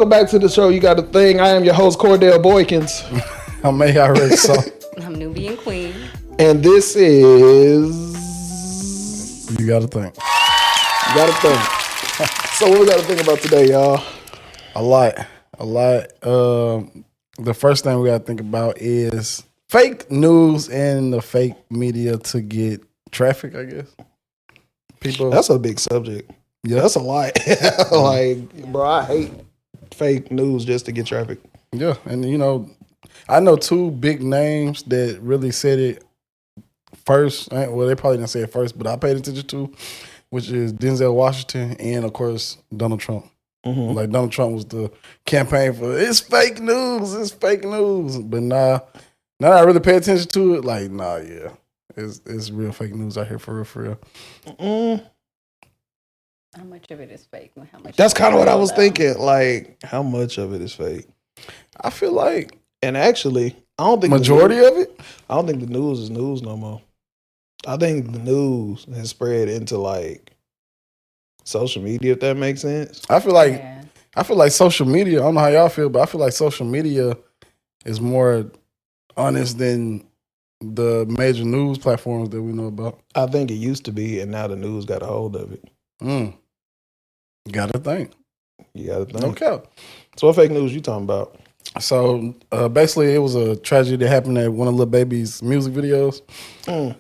Welcome back to the show. You got a thing. I am your host, Cordell Boykins. I'm already so. I'm Nubian Queen. And this is... You got to think. You got to think. So what we got to think about today, y'all? A lot. The first thing we got to think about is fake news and the fake media to get traffic, I guess. People. That's a big subject. Yeah, that's a lot. Like, bro, I hate fake news just to get traffic. Yeah, and I know two big names that really said it first. Well, they probably didn't say it first, but I paid attention to, which is Denzel Washington and, of course, Donald Trump. Mm-hmm. Like, Donald Trump was the campaign for, it's fake news. But now that I really pay attention to it, like, it's real fake news out here for real. Mm-mm. How much of it is fake? How much? That's kind of what I was thinking. Like, how much of it is fake? I feel like, and actually, I don't think majority of it. I don't think the news is news no more. I think the news has spread into like social media, if that makes sense. I feel like social media. I don't know how y'all feel, but I feel like social media is more honest than the major news platforms that we know about. I think it used to be, and now the news got a hold of it. You gotta think. Okay. So what fake news you talking about? So basically, it was a tragedy that happened at one of Lil Baby's music videos.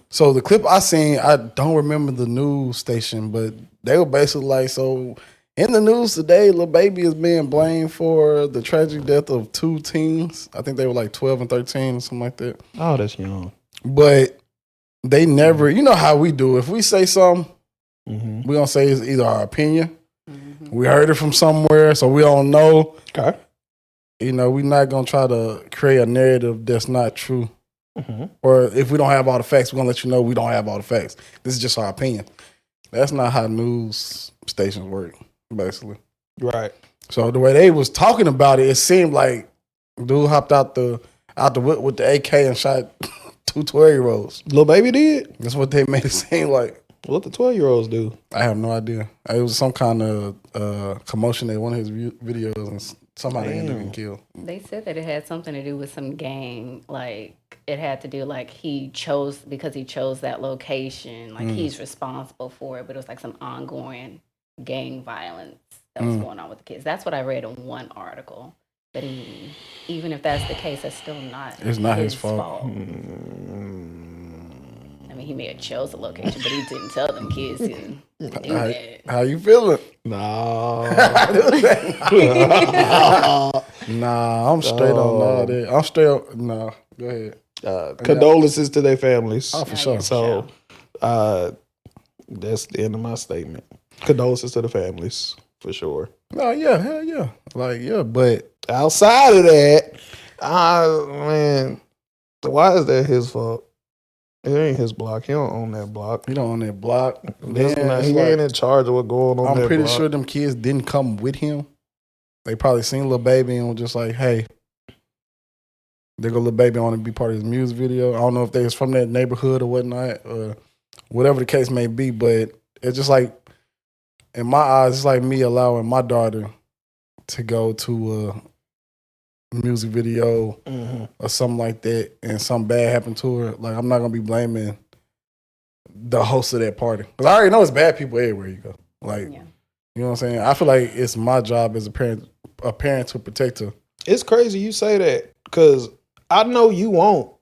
So the clip I seen, I don't remember the news station, but they were basically like, so in the news today, Lil Baby is being blamed for the tragic death of two teens. I think they were like 12 and 13 or something like that. Oh, that's young. But they never, you know how we do. If we say something, we're going to say it's either our opinion. We heard it from somewhere, so we don't know. Okay. We're not going to try to create a narrative that's not true. Or if we don't have all the facts, we're going to let you know we don't have all the facts. This is just our opinion. That's not how news stations work, basically. Right. So the way they was talking about it, it seemed like dude hopped out the whip with the AK and shot two 12-year-olds. Lil Baby did? That's what they made it seem like. What the 12-year-olds do? I have no idea. It was some kind of commotion at one of his videos, and somebody ended up getting killed. They said that it had something to do with some gang. Like, it had to do, like, because he chose that location. Like, he's responsible for it, but it was like some ongoing gang violence that was going on with the kids. That's what I read in one article. But even if that's the case, that's still not It's not his fault. I mean, he may have chose the location, but he didn't tell them kids to do that. How you feeling? No. Nah, I'm straight on all that. I'm straight on, no. Go ahead. Condolences to their families. Oh, for sure. So, that's the end of my statement. Condolences to the families, for sure. No, yeah, hell yeah. Like, yeah, but outside of that, man, why is that his fault? It ain't his block. He don't own that block. He don't own that block. He ain't in charge of what's going on. I'm pretty sure them kids didn't come with him. They probably seen Lil Baby and were just like, hey, there go Lil Baby, I want to be part of his music video. I don't know if they was from that neighborhood or whatnot, or whatever the case may be, but it's just like, in my eyes, it's like me allowing my daughter to go to a music video or something like that, and something bad happened to her. Like, I'm not gonna be blaming the host of that party, because I already know it's bad people everywhere you go. Like, you know what I'm saying? I feel like it's my job as a parent to protect her. It's crazy you say that, because I know you won't,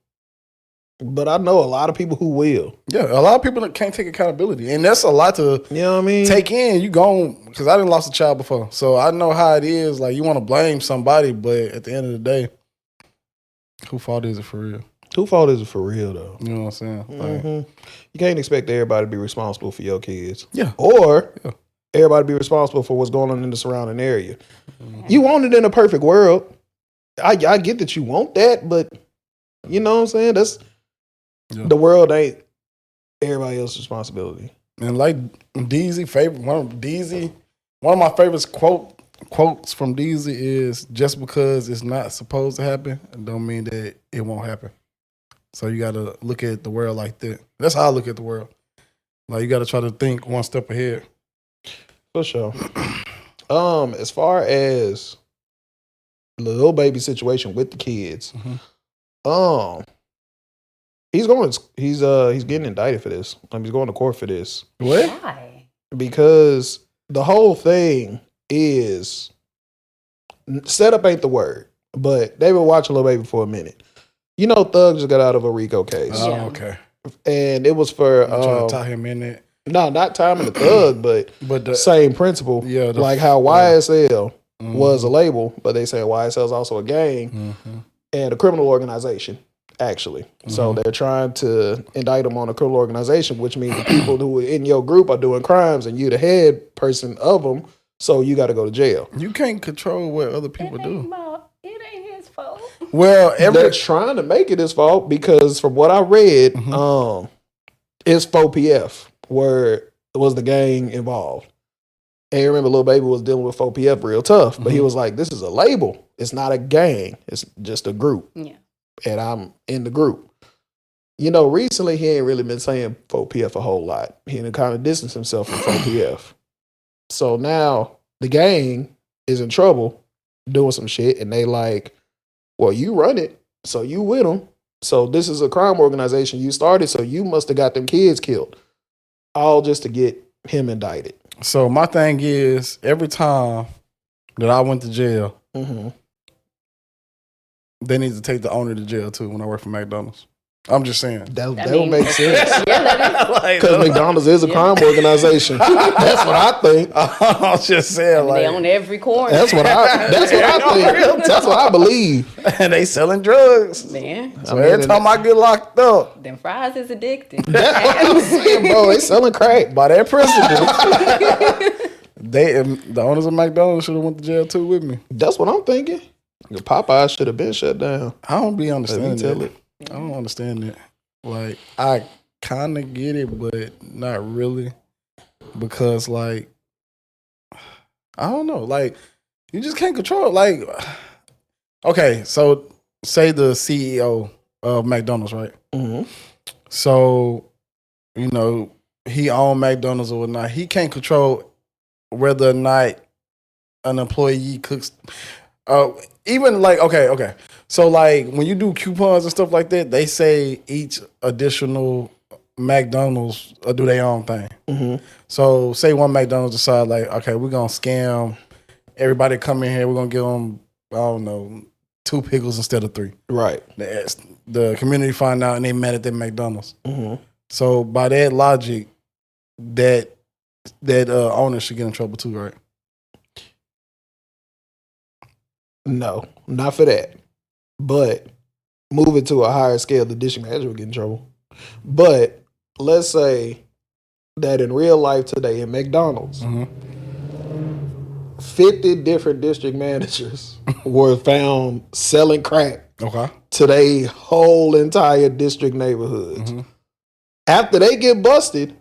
but I know a lot of people who will. Yeah, a lot of people that can't take accountability, and that's a lot to take in. You gone, because I didn't lost a child before, so I know how it is. Like, you want to blame somebody, but at the end of the day, whose fault is it for real? Whose fault is it for real, though? You know what I'm saying? Like, you can't expect everybody to be responsible for your kids. Yeah. Or everybody to be responsible for what's going on in the surrounding area. You want it in a perfect world. I get that you want that, but you know what I'm saying? That's the world ain't everybody else's responsibility. And like one of my favorite quotes from Deezy is, just because it's not supposed to happen, don't mean that it won't happen. So you got to look at the world like that. That's how I look at the world. Like, you got to try to think one step ahead. For sure. As far as Lil Baby situation with the kids. He's getting indicted for this. He's going to court for this. What? Why? Because the whole thing is setup ain't the word, but they've been watching Lil Baby for a minute. You know, Thug just got out of a RICO case. Oh, okay. And it was for trying to tie him in it. No, not timing the Thug, but the same principle. Yeah, like how YSL was a label, but they say YSL is also a gang and a criminal organization, actually. So they're trying to indict them on a criminal organization, which means the people who are in your group are doing crimes and you're the head person of them, so you got to go to jail. You can't control what other people do. It ain't his fault. Well, they're trying to make it his fault because from what I read, it's 4PF where was the gang involved. And you remember Lil Baby was dealing with 4PF real tough, but he was like, this is a label. It's not a gang. It's just a group. Yeah. And I'm in the group. You know, recently he ain't really been saying 4PF a whole lot. He done kind of distanced himself from 4PF. So now the gang is in trouble doing some shit and they like, well, you run it, so you with them. So this is a crime organization you started, so you must have got them kids killed. All just to get him indicted. So my thing is, every time that I went to jail, they need to take the owner to jail too when I work for McDonald's. I'm just saying. That would make sense. Yeah, Because McDonald's is a crime organization. That's what I think. I'm just saying, they own every corner. That's what I think. That's what I believe. And they selling drugs. Man. So every time I get locked up, Them fries is addictive. That's what I'm saying, bro. They selling crack. by that principle, the owners of McDonald's should have went to jail too with me. That's what I'm thinking. Popeye should have been shut down. I don't be understanding tell it. I don't understand it. Like, I kind of get it, but not really. Because, like, I don't know. Like, you just can't control it. Like, okay, so say the CEO of McDonald's, right? So, you know, he owned McDonald's or whatnot. He can't control whether or not an employee cooks. Even like, okay. So like when you do coupons and stuff like that, they say each additional McDonald's do their own thing. So say one McDonald's decide like, okay, we're going to scam everybody come in here. We're going to give them, I don't know, 2 pickles instead of 3. Right. The community find out and they mad at that McDonald's. So by that logic, that owner should get in trouble too, right? No, not for that. But move it to a higher scale, the district manager will get in trouble. But let's say that in real life today in McDonald's, 50 different district managers were found selling crack to their whole entire district neighborhoods. After they get busted,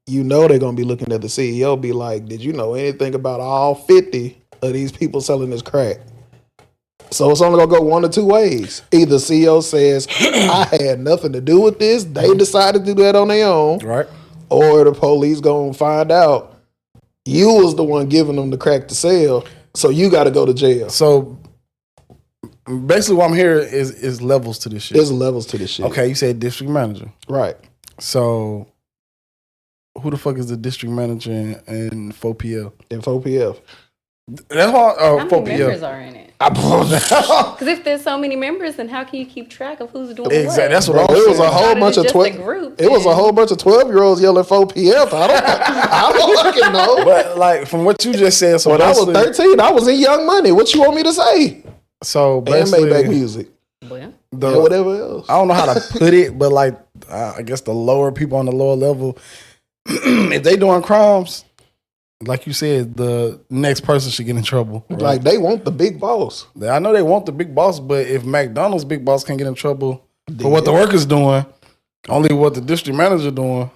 you know they're going to be looking at the CEO, be like, did you know anything about all 50 of these people selling this crack? So it's only going to go one or two ways. Either CEO says, I had nothing to do with this. They decided to do that on their own. Right. Or the police going to find out you was the one giving them the crack to sell. So you got to go to jail. So basically what I'm hearing is levels to this shit. There's levels to this shit. Okay, you said district manager. Right. So who the fuck is the district manager in 4PL? In 4PL. That's why How many 4PL. members are in it? Because if there's so many members, then how can you keep track of who's doing Exactly. what? That's what Bro, I'm it was a saying. whole bunch of 12. It was a whole bunch of 12-year-olds yelling 4PF. I don't fucking know. But like from what you just said, so When I was 13, I was in Young Money. What you want me to say? So And basically, Maybach music. Well, And whatever else. I don't know how to put it, but like I guess the lower people on the lower level, if they doing crimes, like you said, the next person should get in trouble. Right? Like they want the big boss. I know they want the big boss, but if McDonald's big boss can't get in trouble for what the workers doing, only what the district manager doing,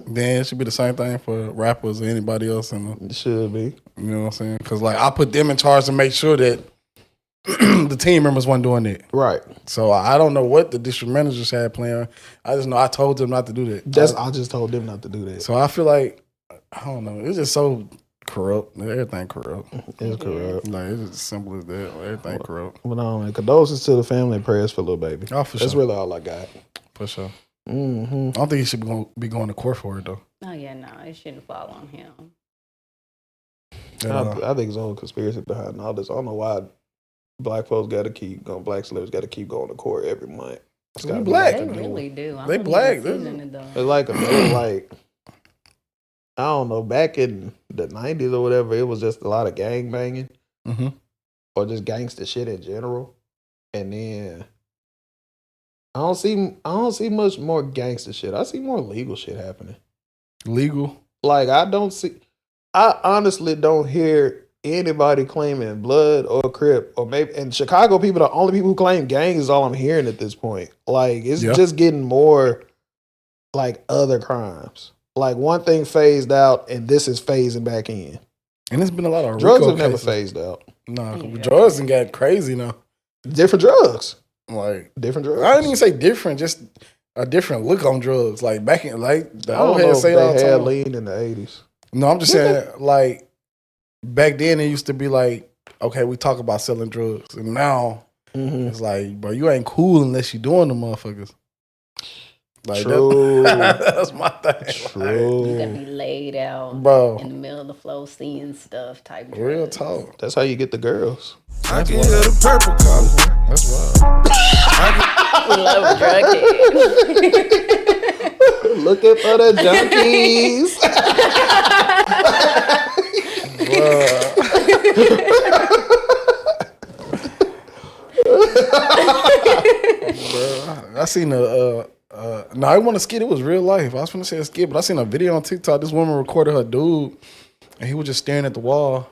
then it should be the same thing for rappers or anybody else. It should be. You know what I'm saying? Because like I put them in charge to make sure that the team members weren't doing it. Right. So I don't know what the district managers had planned. I just know I told them not to do that. I just told them not to do that. So I feel like, I don't know. It's just so Corrupt. Everything corrupt. It's corrupt. Like, it's as simple as that. Everything corrupt. But condolences to the family and prayers for Lil Baby. Oh, for That's sure. really all I got. For sure. Mm-hmm. I don't think he should be going to court for it, though. Oh, yeah, no, it shouldn't fall on him. I think it's all conspiracy behind all this. I don't know why black folks got to keep going. Black celebrities got to keep going to court every month. It's gotta be black. They like really do. They black. It's like I don't know. Back in the 90s or whatever, it was just a lot of gang banging or just gangster shit in general. And then I don't see much more gangster shit. I see more legal shit happening. Legal? Like I honestly don't hear anybody claiming blood or Crip or maybe, and Chicago people, the only people who claim gangs is all I'm hearing at this point. Like it's just getting more like other crimes. Like one thing phased out and this is phasing back in. And there's been a lot of drugs RICO have never cases. phased out. No, drugs and got crazy now. Different drugs. Like different drugs. I didn't even say different, just a different look on drugs. Like back in the I old don't know heads if say they all the had time. lean in the 80s. No, I'm just saying like back then it used to be like, okay, we talk about selling drugs. And now it's like, bro, you ain't cool unless you doing the motherfuckers. Like True. That's my thing. True. You gotta be laid out, Bro. in the middle of the flow, seeing stuff type. Real drugs. talk. That's how you get the girls. I can hear the purple color. That's wild. We love drug heads. Looking for the junkies. I seen no, I want to skit. It was real life. I was gonna say a skit, but I seen a video on TikTok. This woman recorded her dude, and he was just staring at the wall.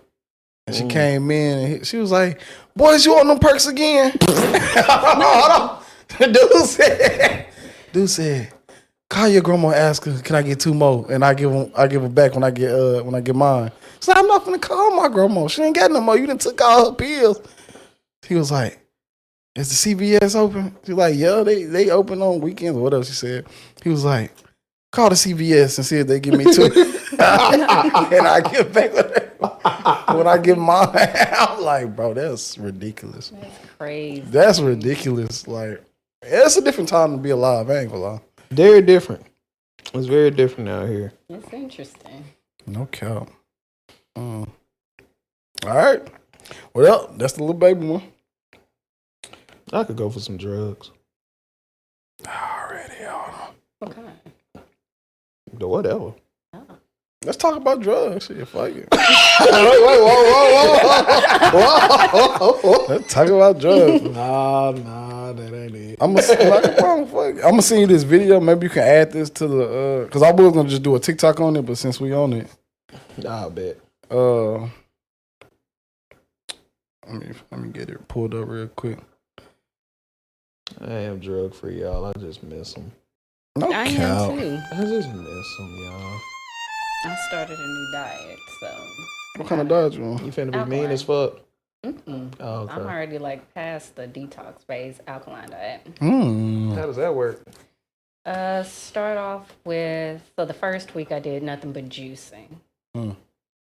And she came in, and she was like, "Boys, you on them perks again?" Hold on. The dude said, "Call your grandma, and ask her, can I get 2 more?" And I give her back when I get mine. So I'm not gonna call my grandma. She ain't got no more. You done took all her pills. He was like, "Is the CVS open?" She's like, "Yeah, they open on weekends or whatever." She said. He was like, "Call the CVS and see if they give me 2." And I give back when I get mine. I'm like, bro, that's ridiculous. That's crazy. That's ridiculous. Like, it's a different time to be alive. I ain't gonna lie. Very different. It's very different out here. It's interesting. No cap. All right. Well, that's the Lil Baby one. I could go for some drugs. Already, What kind? The whatever. let's talk about drugs. Shit, fuck it. Whoa. Let's talk about drugs. Nah, that ain't it. I'm gonna send you this video. Maybe you can add this to the because I was gonna just do a TikTok on it, but since we on it, I bet. let me get it pulled up real quick. I am drug free, y'all. I just miss them. No I cap. am too. I just miss them, y'all. I started a new diet, so. What kind of diet you on? You finna be Alkaline. mean as fuck. Mm-mm. Oh, okay. I'm already like past the detox phase, alkaline diet. How does that work? Start off with, so the first week I did nothing but juicing.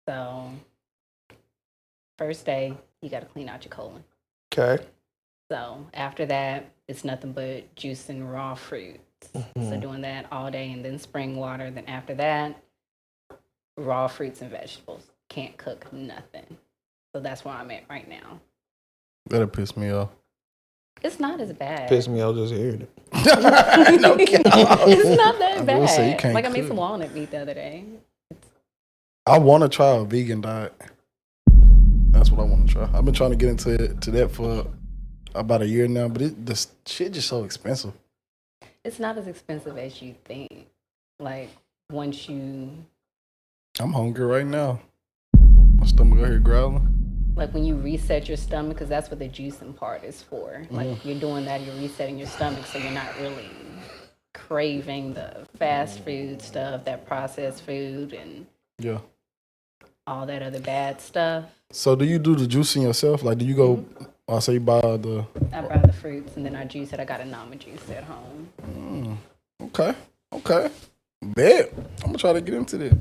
So, first day, you got to clean out your colon. Okay. So, after that, it's nothing but juicing raw fruits. So, doing that all day and then spring water. Then, after that, raw fruits and vegetables. Can't cook nothing. So, that's where I'm at right now. That'll piss me off. It's not as bad. Piss me off just hearing it. No cap. It's not that I will say you bad. can't Like, I made cook. some walnut meat the other day. I want to try a vegan diet. That's what I want to try. I've been trying to get into that for about a year now, but the shit just so expensive. It's not as expensive as you think. Like, once you, I'm hungry right now. My stomach out here growling. like, when you reset your stomach, because that's what the juicing part is for. Like, you're doing that, you're resetting your stomach, so you're not really craving the fast food stuff, that processed food, and Yeah. all that other bad stuff. So do you do the juicing yourself? Like, do you go? I say you buy the. I buy the fruits, and then I juice it. I got a Nama juice at home. Okay. Bet. I'm gonna try to get into that.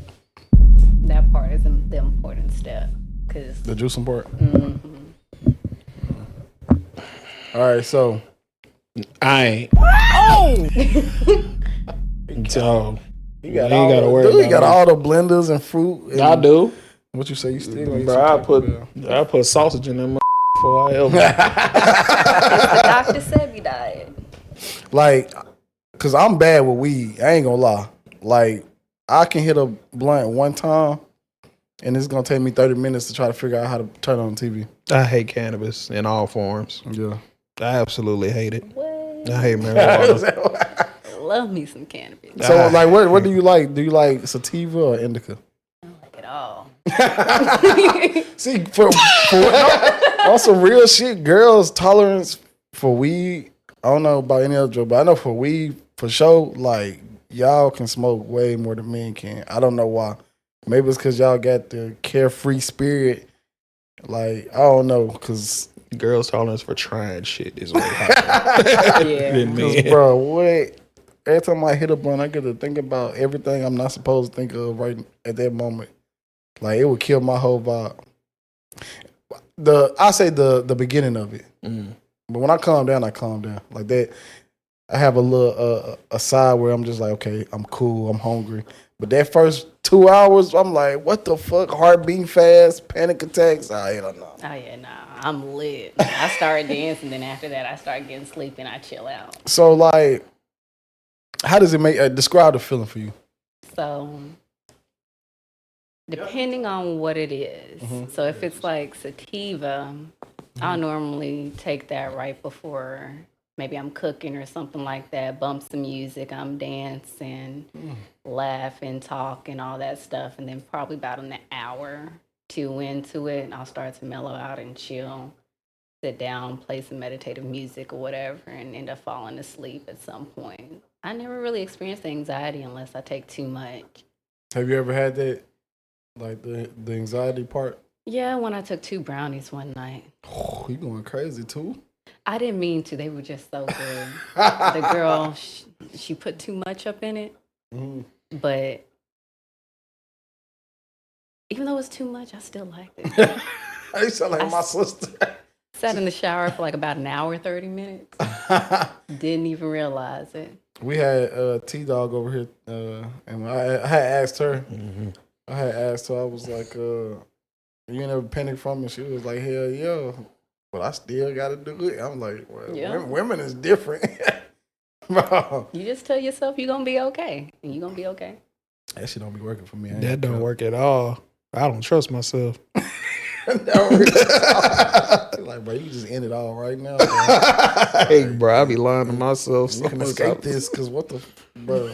That part is the important step. Cause The juicing part. mm-hmm. All right, so I ain't. So you you ain't gotta worry dude, about you got me. all the blenders and fruit. And I do. What you say? You still gonna eat Bro, some I put sausage in them before I ever. It's the Dr. Sebi diet. Like, cause I'm bad with weed. I ain't gonna lie. Like, I can hit a blunt one time, and it's gonna take me 30 minutes to try to figure out how to turn on TV. I hate cannabis in all forms. Yeah. I absolutely hate it. What? I hate marijuana. Love me some cannabis. So, like, what do you like? Do you like sativa or indica? I don't like it all. See, for on some real shit, girls' tolerance for weed, I don't know about any other drug, but I know for weed, for sure, like, y'all can smoke way more than men can. I don't know why. Maybe it's because y'all got the carefree spirit. Like, I don't know, because... Girls' tolerance for trying shit is way higher Yeah. than men. Bro, what? Every time I hit a blunt, I get to think about everything I'm not supposed to think of right at that moment. Like, it would kill my whole vibe. I say the beginning of it. But when I calm down, I calm down. Like that, I have a little a side where I'm just like, okay, I'm cool, I'm hungry. But that first 2 hours, I'm like, what the fuck? Heart beating fast, panic attacks. I don't know. Oh yeah, nah, I'm lit. I start dancing, then after that, I start getting sleepy and I chill out. So like, how does it make describe the feeling for you? So, depending on what it is. So if it's like sativa, I'll normally take that right before maybe I'm cooking or something like that, bump some music, I'm dancing, laughing, talking, all that stuff. And then probably about an hour, 2 into it, I'll start to mellow out and chill, sit down, play some meditative music or whatever, and end up falling asleep at some point. I never really experienced anxiety unless I take too much. Have you ever had that, like the anxiety part? Yeah, when I took 2 brownies one night. Oh, you going crazy too? I didn't mean to. They were just so good. The girl, she put too much up in it. But even though it was too much, I still liked it. You sound like my sister. Sat in the shower for like about an hour, 30 minutes. Didn't even realize it. We had T-Dog over here, and I had asked her. I had asked her, I was like, you ain't never panicked from it? She was like, hell yeah. But I still got to do it. I'm like, well, Yeah. women is different. Bro. You just tell yourself you're going to be okay. And you're going to be okay. That shit don't be working for me. That don't work at all. I don't trust myself. Like, bro, you just end it all right now. Hey, bro, I be lying to myself. You can escape this, because what the, bro.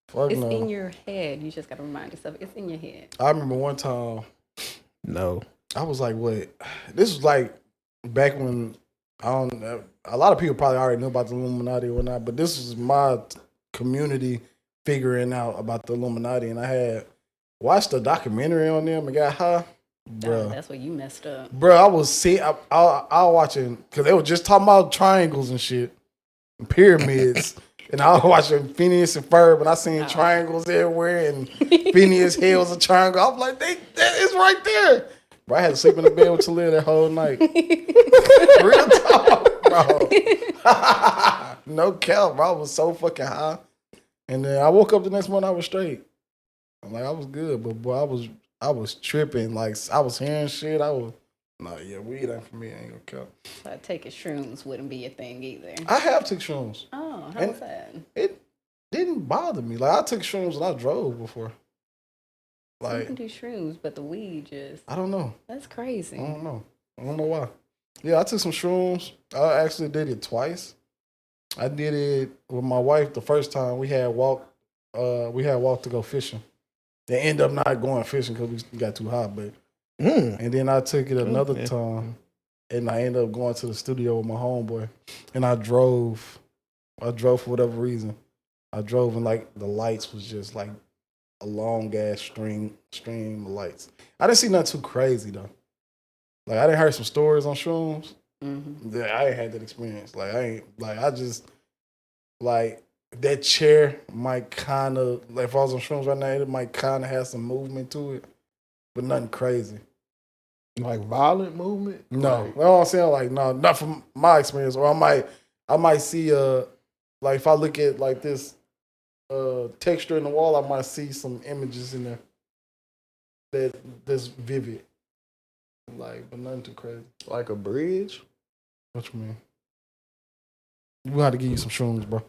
Fuck It's no. in your head. You just got to remind yourself it's in your head. I remember one time, No. I was like, what? This was like back when, I don't know, a lot of people probably already knew about the Illuminati or whatnot, but this was my community figuring out about the Illuminati, and I had watched a documentary on them and got high. Bro, That's where you messed up. bro, I was watching, because they were just talking about triangles and shit, and pyramids, and I was watching Phineas and Ferb, and I seen triangles everywhere, and Phineas' head was a triangle. I was like, that is right there. Bro, I had to sleep in the bed with Talia that whole night. Real talk, bro. No cap, bro. I was so fucking high. And then I woke up the next morning, I was straight. I'm like, I was good, but boy, I was tripping. Like, I was hearing shit. Weed ain't for me. I ain't gonna cap. So I take it shrooms wouldn't be a thing either. I have took shrooms. Oh, how was that? It didn't bother me. Like, I took shrooms and I drove before. You Like, can do shrooms, but the weed just, I don't know. that's crazy. I don't know why. Yeah, I took some shrooms. I actually did it twice. I did it with my wife the first time. We had walked to go fishing. They ended up not going fishing because we got too hot, but and then I took it another time, and I ended up going to the studio with my homeboy, and I drove for whatever reason. I drove, and like the lights was just like a long ass stream of lights. I didn't see nothing too crazy though. Like, I didn't hear some stories on shrooms. Yeah, I ain't had that experience. Like, I just like that chair might kind of, like, if I was on shrooms right now, it might kind of have some movement to it. but nothing crazy. Like violent movement? No, Like, no, I'm saying like no, not from my experience. Or I might see like if I look at like this texture in the wall, I might see some images in there that's vivid. Like, but nothing too crazy. like a bridge? What you mean? We had to give you some shrooms, bro.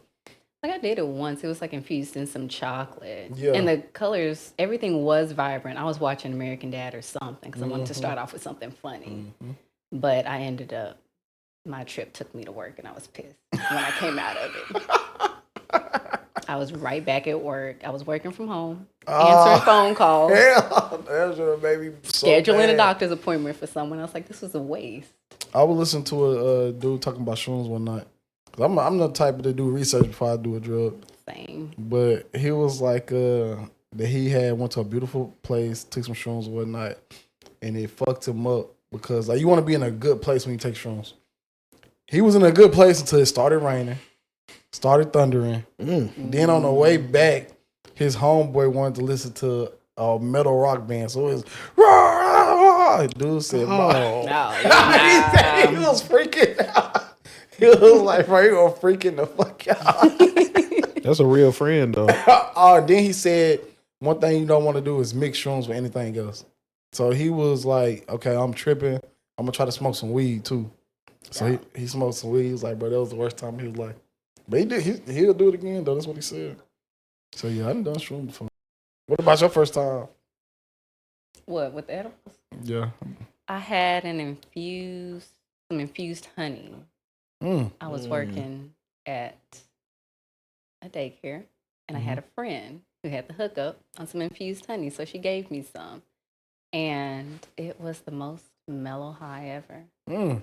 Like I did it once. It was like infused in some chocolate. Yeah. And the colors, everything was vibrant. I was watching American Dad or something because I wanted to start off with something funny. But I ended up, my trip took me to work and I was pissed when I came out of it. I was right back at work. I was working from home, answering phone calls, Hell, baby. scheduling a doctor's appointment for someone. I was like, this was a waste. I would listen to a dude talking about shrooms one night. I'm the type to do research before I do a drug. Same. But he was like that he went to a beautiful place, took some shrooms one night, and it fucked him up because like you want to be in a good place when you take shrooms. He was in a good place until it started raining, started thundering. Then on the way back, his homeboy wanted to listen to a metal rock band, so it was dude said, No, he was freaking out. He was like, bro, you gonna freaking the fuck out. That's a real friend, though. Then he said, one thing you don't want to do is mix shrooms with anything else. So he was like, okay, I'm tripping. I'm gonna try to smoke some weed too. So he smoked some weed. He was like, bro, that was the worst time. He was like, but he'll do it again though. That's what he said. So yeah, I done shrooms before. What about your first time? What, with edibles? Yeah. I had some infused honey. I was working at a daycare, and I had a friend who had the hookup on some infused honey, so she gave me some, and it was the most mellow high ever.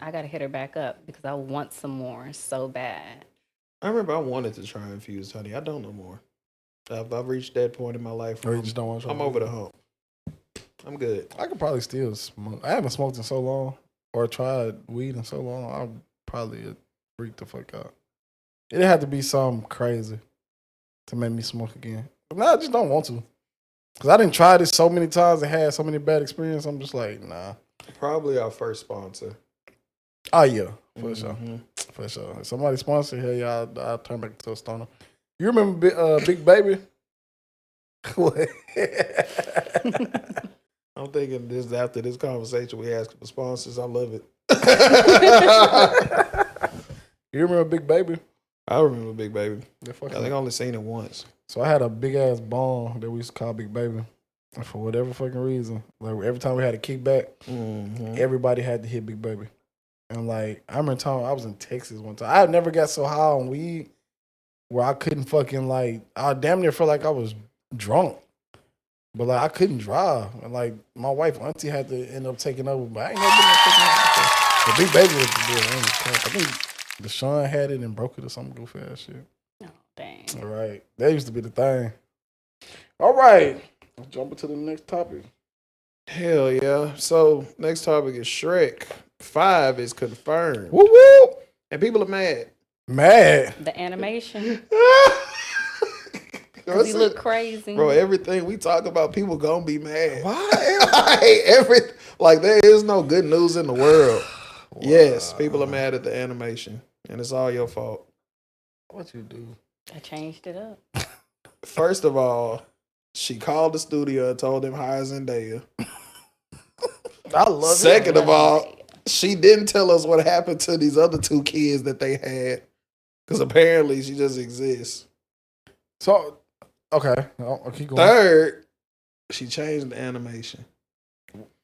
I gotta hit her back up because I want some more so bad. I remember I wanted to try infused honey. I don't no more. I've reached that point in my life. Or you just don't want to try I'm over the hump. I'm good. I could probably still smoke. I haven't smoked in so long or tried weed in so long. I'll probably freak the fuck out. It'd have to be something crazy to make me smoke again. But now I just don't want to. Because I didn't try this so many times and had so many bad experiences. I'm just like, nah. Probably our first sponsor. Oh, yeah. For sure. For sure. If somebody sponsor, hell yeah, I'll turn back to a stoner. You remember Big Baby? I'm thinking this after this conversation we ask for sponsors. I love it. You remember Big Baby? I remember Big Baby. I I think I only seen it once. So I had a big ass Bong that we used to call Big Baby. And for whatever fucking reason, like every time we had a kickback, everybody had to hit Big Baby. And like I remember time I was in Texas one time. I never got so high on weed where I couldn't fucking like I damn near felt like I was drunk. But like I couldn't drive. And like my wife auntie had to end up taking over, but I ain't never been that fucking high. The Big Baby was the deal. I think Deshaun had it and broke it or some goofy ass shit. Oh, dang. All right. That used to be the thing. All right. Let's jump into the next topic. Hell yeah. So next topic is Shrek. 5 is confirmed. Woo woo. And people are mad. Mad. The animation. Because he look crazy. Bro, everything we talk about, people gonna be mad. Why? Like there is no good news in the world. Wow. Yes, people are mad at the animation. And it's all your fault. What you do? I changed it up. First of all, she called the studio and told them hire Zendaya. I love it. Second of all, she didn't tell us what happened to these other 2 kids that they had. Because apparently she just exists. So, okay. I'll keep going. Third, she changed the animation.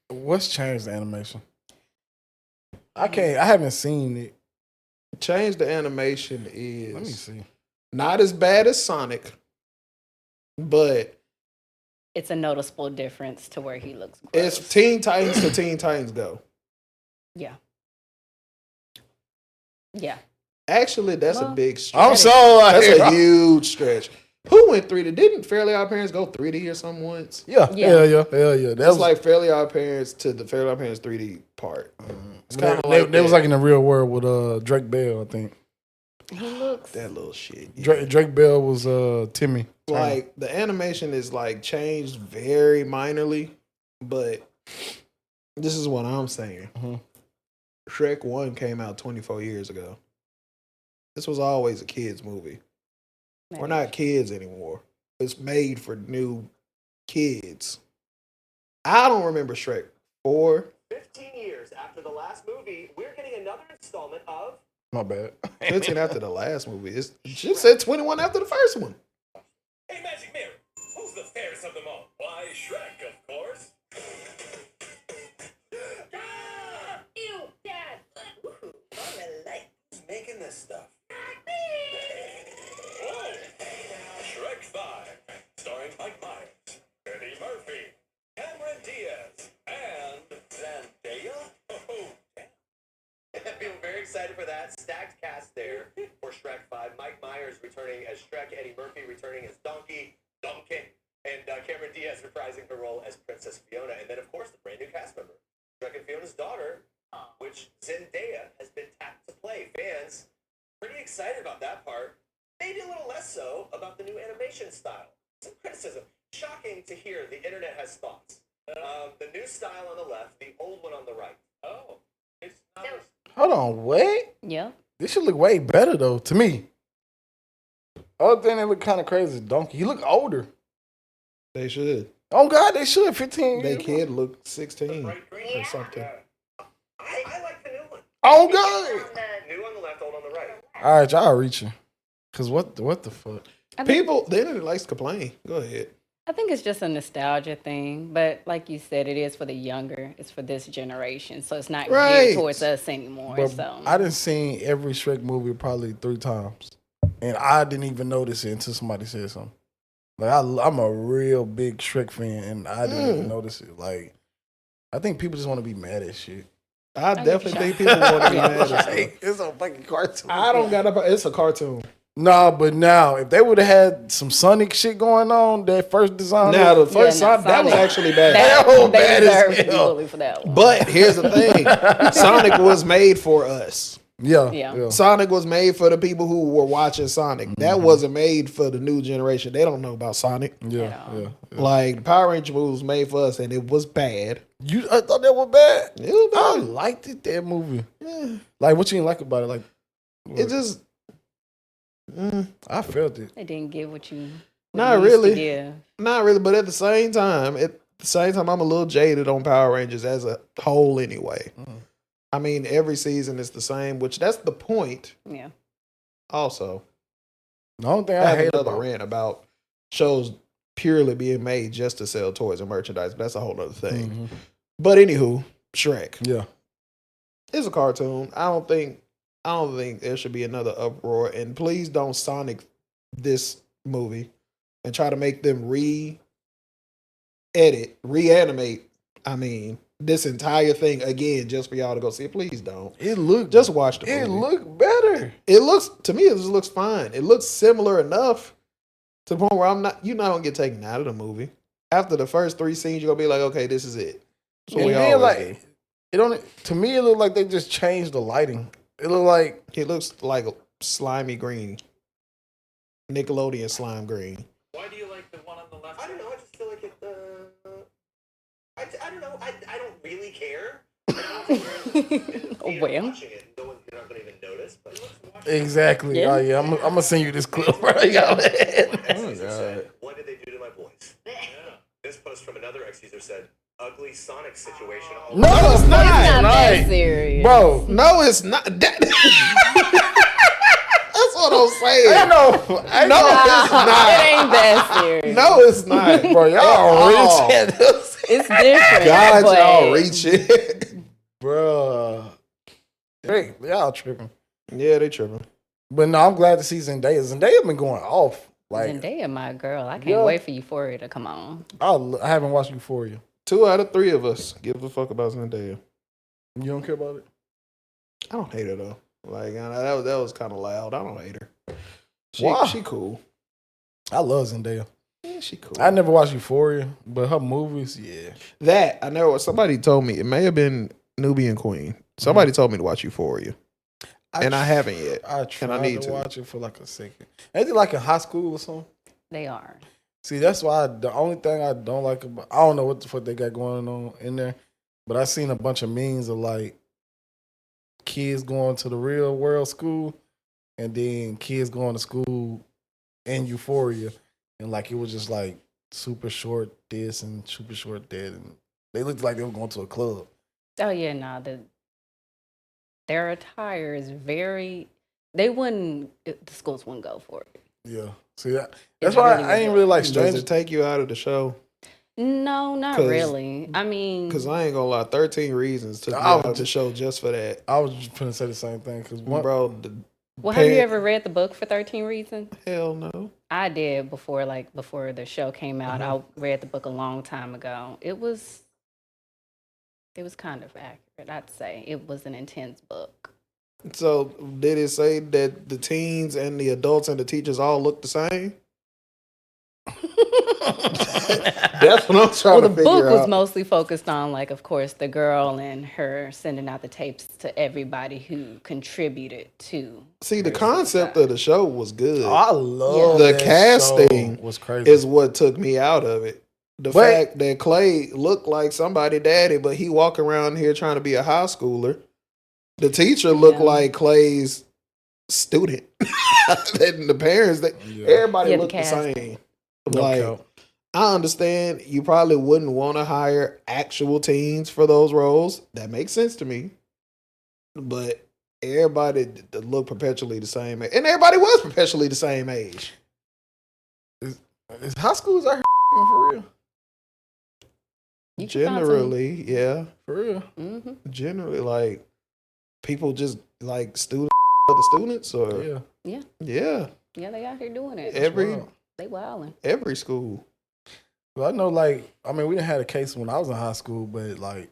What's changed the animation? I haven't seen it. Change the animation is Let me see. Not as bad as Sonic, but It's a noticeable difference to where he looks gross. it's Teen Titans to Teen Titans Go. Yeah. Yeah. Actually, that's a big stretch. I'm so like, that's a huge stretch. Who went 3D? Didn't Fairly Odd Parents go 3D or something once? Yeah. Hell yeah. That's like Fairly Odd Parents to the Fairly Odd Parents 3D part. It's kind of like they was like in the real world with Drake Bell, I think. He looks that little shit. Yeah. Drake Bell was Timmy. Like the animation is like changed very minorly, but This is what I'm saying. Mm-hmm. Shrek 1 came out 24 years ago. This was always a kid's movie. We're not kids anymore. It's made for new kids. I don't remember Shrek 4. 15 years after the last movie, we're getting another installment of... My bad. 15 after the last movie. It should said 21 after the first one. Hey, Magic Mirror, who's the fairest of them all? Why, Shrek, of course. Ew, Dad. Who's making this stuff? Whoa! Shrek 5, starring Mike Myers, Eddie Murphy, Cameron Diaz, and Zendaya. Oh, damn. People very excited for that. Stacked cast there for Shrek 5. Mike Myers returning as Shrek, Eddie Murphy returning as Donkey, and Cameron Diaz reprising her role as Princess Fiona. And then, of course, the brand new cast member, Shrek and Fiona's daughter, which Zendaya has been tapped to play. Fans pretty excited about that part. Maybe a little less so about the new animation style. Some criticism. Shocking to hear the internet has thoughts. The new style on the left, the old one on the right. Oh, it's not. Hold on, wait. Yep. This should look way better though to me. Other thing that look kind of crazy is Donkey. He look older. They should. Oh God, they should. 15. They years. kid look 16 or something. I like the new one. Oh God. New on the left, old on the right. All right, y'all reaching. Cause what the fuck? People, the internet likes to complain. Go ahead. I think it's just a nostalgia thing, but like you said, it is for the younger. It's for this generation, so it's not Right. geared towards us anymore. But So I done seen every Shrek movie probably 3 times, and I didn't even notice it until somebody said something. Like I'm a real big Shrek fan, and I didn't even notice it. Like I think people just want to be mad at shit. I definitely think people want to be mad at stuff. It's a fucking cartoon. I don't got a. It's a cartoon. Nah, but now if they would have had some Sonic shit going on, that first design. Now the first Yeah, Sonic, that was Sonic. actually bad. That was they bad deserve as to be hell. bullied for that one. But here's the thing: Sonic was made for us. Yeah. Sonic was made for the people who were watching Sonic. That wasn't made for the new generation. They don't know about Sonic. Yeah. Like the Power Ranger movie was made for us, and it was bad. I thought that was bad. It was I bad. liked it, that movie. Yeah. Like, what you didn't like about it? Like, It just. I felt it. They didn't give what you Not used to really. give. Not really, but at the same time, I'm a little jaded on Power Rangers as a whole anyway. I mean, every season is the same, which that's the point. Yeah. Also, The only thing I I have hate another about rant about shows purely being made just to sell toys and merchandise, but that's a whole other thing. Mhm. But anywho, Shrek Yeah. is a cartoon. I don't think there should be another uproar. And please don't Sonic this movie and try to make them reanimate. I mean, this entire thing again just for y'all to go see it. Please don't. It looked Just watch the movie. it looked better. It looks to me. It just looks fine. It looks similar enough to the point where you're not gonna get taken out of the movie. After the first 3 scenes, you're gonna be like, okay, this is it. That's what And we then, always like, do. it don't to me it looked like they just changed the lighting. It looked like It looks like a slimy green, Nickelodeon slime green. Why do you like the one on the left? I don't know. I just feel like it. I don't know. I don't really care. Well. Watching it, no one, you're not gonna even notice. But exactly. Yeah. Oh yeah, I'm gonna send you this clip, bro. You got it. ex-user said, "What did they do to my boys?" Yeah. This post from another ex-user said, "Ugly Sonic situation." No, it's It's not. not that Right. serious. Bro, No, it's not. That's what I'm saying. I know. I No, know. it's not. It ain't that serious. No, it's not. Bro, y'all Oh. rich at this. It's different. God, but y'all reaching. Bro. Hey, y'all tripping. Yeah, they tripping. But no, I'm glad to see Zendaya. Zendaya been going off. Like, Zendaya, my girl. I can't Yeah. wait for Euphoria to come on. I haven't watched Euphoria. 2 out of 3 of us give a fuck about Zendaya. You don't care about it? I don't hate her though. Like that was kind of loud. I don't hate her. Why? She cool. I love Zendaya. Yeah, she cool. I never watched Euphoria, but her movies, yeah. That I know. Somebody told me it may have been Nubian Queen. Somebody told me to watch Euphoria, and I haven't yet. I tried need to to. watch it for like a second. Ain't it like in high school or something? They are. See, that's why the only thing I don't like about I don't know what the fuck they got going on in there, but I seen a bunch of memes of like kids going to the real world school and then kids going to school in Euphoria, and like it was just like super short this and super short that, and they looked like they were going to a club. Oh yeah, no, their attire is very. They wouldn't. The schools wouldn't go for it. Yeah, see that's why I ain't really like Does Stranger. it take you out of the show? No, not 'Cause- really. I mean, Because I ain't gonna lie, 13 Reasons took me out of the show just for that. I was just gonna say the same thing because Bro, well, have you ever read the book for 13 Reasons? hell no. I did before the show came out. I read the book a long time ago. It was kind of accurate, I'd say. It was an intense book. So did it say that the teens and the adults and the teachers all look the same? That's what I'm trying Well, to the figure book was out. mostly focused on, like, of course, the girl and her sending out the tapes to everybody who contributed to. See, the her concept suicide. of the show was good. I love The that casting show was crazy. is what took me out of it. The fact that Clay looked like somebody daddy, but he walk around here trying to be a high schooler. The teacher looked like Clay's student. And the parents, everybody looked the cast. same. No Like, doubt. I understand you probably wouldn't want to hire actual teens for those roles. That makes sense to me. But everybody looked perpetually the same age. And everybody was perpetually the same age. Is high schools out here for real? You can find some- Generally, yeah. For real? Mhm. Generally, like, people just, like, students other students, or... Yeah. Yeah, they out here doing it. They wilding. Every school. Well, I know, like, I mean, we didn't have a case when I was in high school, but, like...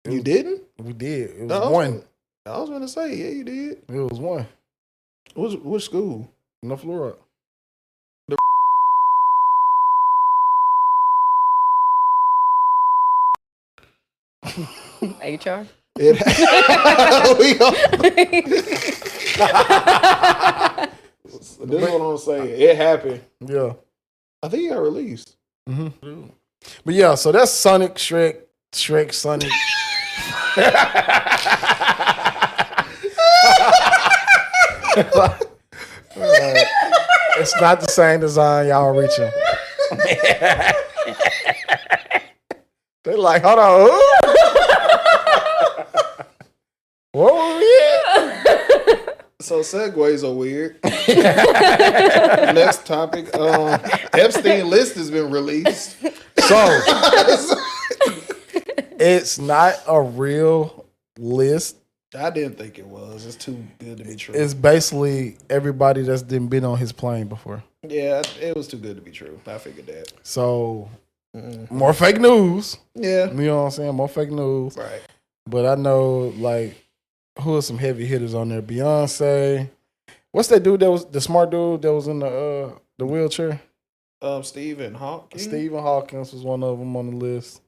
You didn't? We did. It was No, one. I was going to say, yeah, you did. It was one. Which school? No Florida. HR? This is what I'm saying. It happened. Yeah. I think he got released. Mm-hmm. But yeah, so that's Sonic, Shrek, Sonic. It's not the same design y'all reaching. They're like, hold on, who? What were we at? So segues are weird. Next topic. Epstein list has been released. So it's not a real list. I didn't think it was. It's too good to be true. It's basically everybody that's been on his plane before. Yeah, it was too good to be true. I figured that. So more fake news. Yeah. You know what I'm saying? More fake news. Right. But I know, like, who are some heavy hitters on there? Beyonce. What's that dude that was the smart dude that was in the wheelchair? Stephen Hawking. Stephen Hawkins was one of them on the list.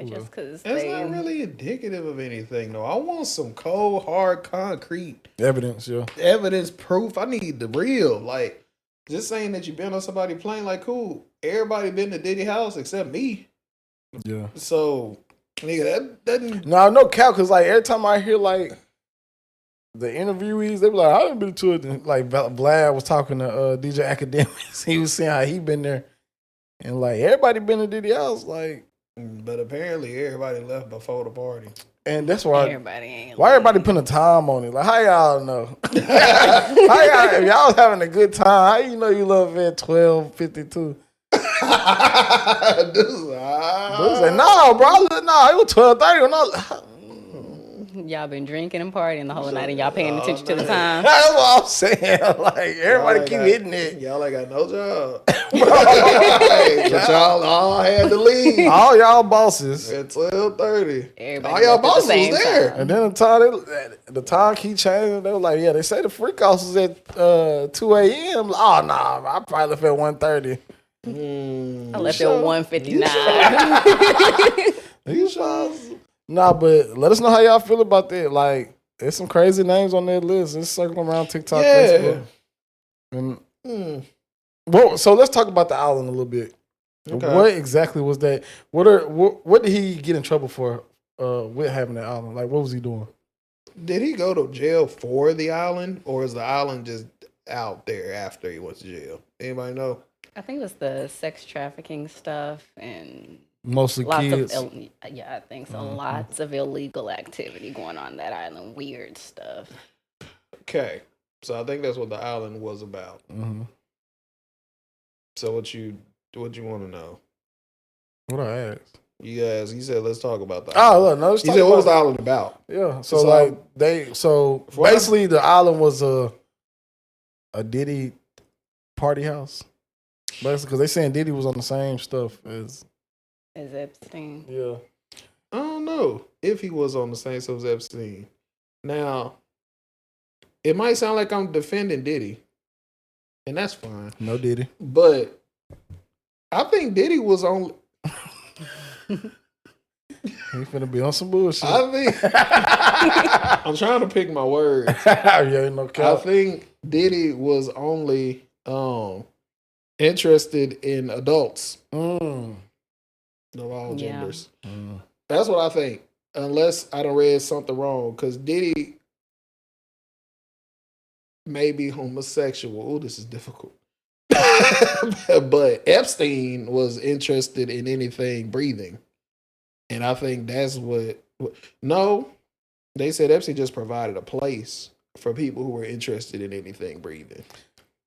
Just because That's not really indicative of anything, though. I want some cold, hard, concrete evidence, yeah. Evidence, proof. I need the real. Like, just saying that you've been on somebody's plane, like, cool. Everybody been to Diddy house except me. Yeah. So, nigga, that doesn't... No cap, because, like, every time I hear, like, the interviewees, they be like, I done been to it. And, like, Vlad was talking to DJ Academics. He was saying how he been there. And, like, everybody been to Diddy house, like... But apparently everybody left before the party. And that's why everybody putting a time on it? Like, how y'all know? If y'all was having a good time, how you know you love at 12:52? Dude said, no, bro. No, it was 12:30. Y'all been drinking and partying the whole night, and y'all paying attention to the time. That's what I'm saying. Like, everybody keep hitting it. Y'all ain't got no job. But y'all all had to leave. All y'all bosses. At 12:30. All Everybody y'all left at the bosses same was there. time. And then the time keep changing. They were like, yeah, they say the freak house was at 2 a.m. Oh, nah, I probably left at 1:30. I left at 1:59. You sure? Nah, but let us know how y'all feel about that. Like, there's some crazy names on that list. It's circling around TikTok, Facebook. And, Hmm. well, so let's talk about the island a little bit. Okay. What exactly was that? What did he get in trouble for with having that island? Like, what was he doing? Did he go to jail for the island, or is the island just out there after he went to jail? Anybody know? I think it was the sex trafficking stuff and Mostly lots kids. of I think so. Lots of illegal activity going on that island. Weird stuff. Okay, so I think that's what the island was about. Mm-hmm. So what you want to know? What I asked? You said let's talk about the Oh, island. look, no, let's He talk said what about was the island about? Yeah, so So, like basically the island was a Diddy party house. Basically, because they saying Diddy was on the same stuff as Epstein. yeah. I don't know if he was on the same stuff as Epstein. Now, it might sound like I'm defending Diddy, and that's fine. No Diddy. But I think Diddy was on. He finna be on some bullshit. I think I'm trying to pick my words. Yeah, no I cap. think Diddy was only interested in adults of all Yeah. genders. That's what I think. Unless I done read something wrong, because Diddy may be homosexual. Oh, this is difficult. But Epstein was interested in anything breathing. And I think that's what. No, they said Epstein just provided a place for people who were interested in anything breathing.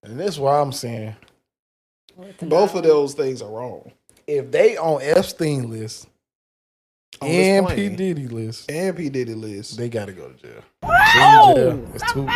And that's why I'm saying Both of those things are wrong. if they on Epstein list On this and plane. P. Diddy list, And P. Diddy list. they gotta go to jail. It's too much.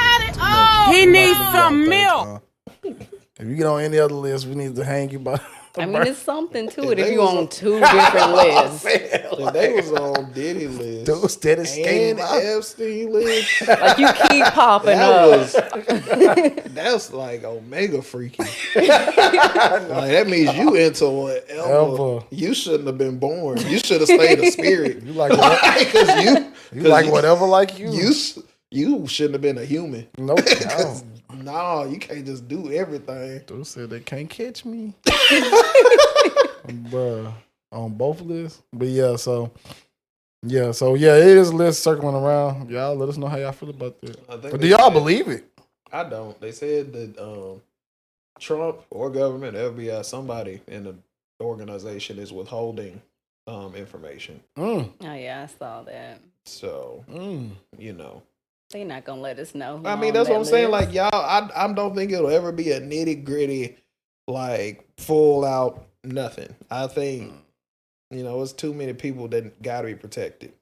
He We're not needs gonna get some on milk. third time. If you get on any other list, we need to hang you by. I mean, it's something to If it if they you're was on two different lists. If they was on Diddy list Those steady skating and by. Epstein list, Like you keep popping that that's like omega freaky. Like that means you into whatever. Ever. You shouldn't have been born. You should have stayed a spirit. You like what? Because You like whatever like you. You shouldn't have been a human. No doubt. No, you can't just do everything. Those said they can't catch me. Bruh. On both lists. But yeah, it is a list circling around. Y'all let us know how y'all feel about that. But do y'all believe it? I don't. They said that Trump or government, FBI, somebody in the organization is withholding information. Oh yeah, I saw that. So, you know. They're not gonna let us know. I mean, that's what I'm saying. Like, y'all, I don't think it'll ever be a nitty gritty, like, full out nothing. I think, you know, it's too many people that got to be protected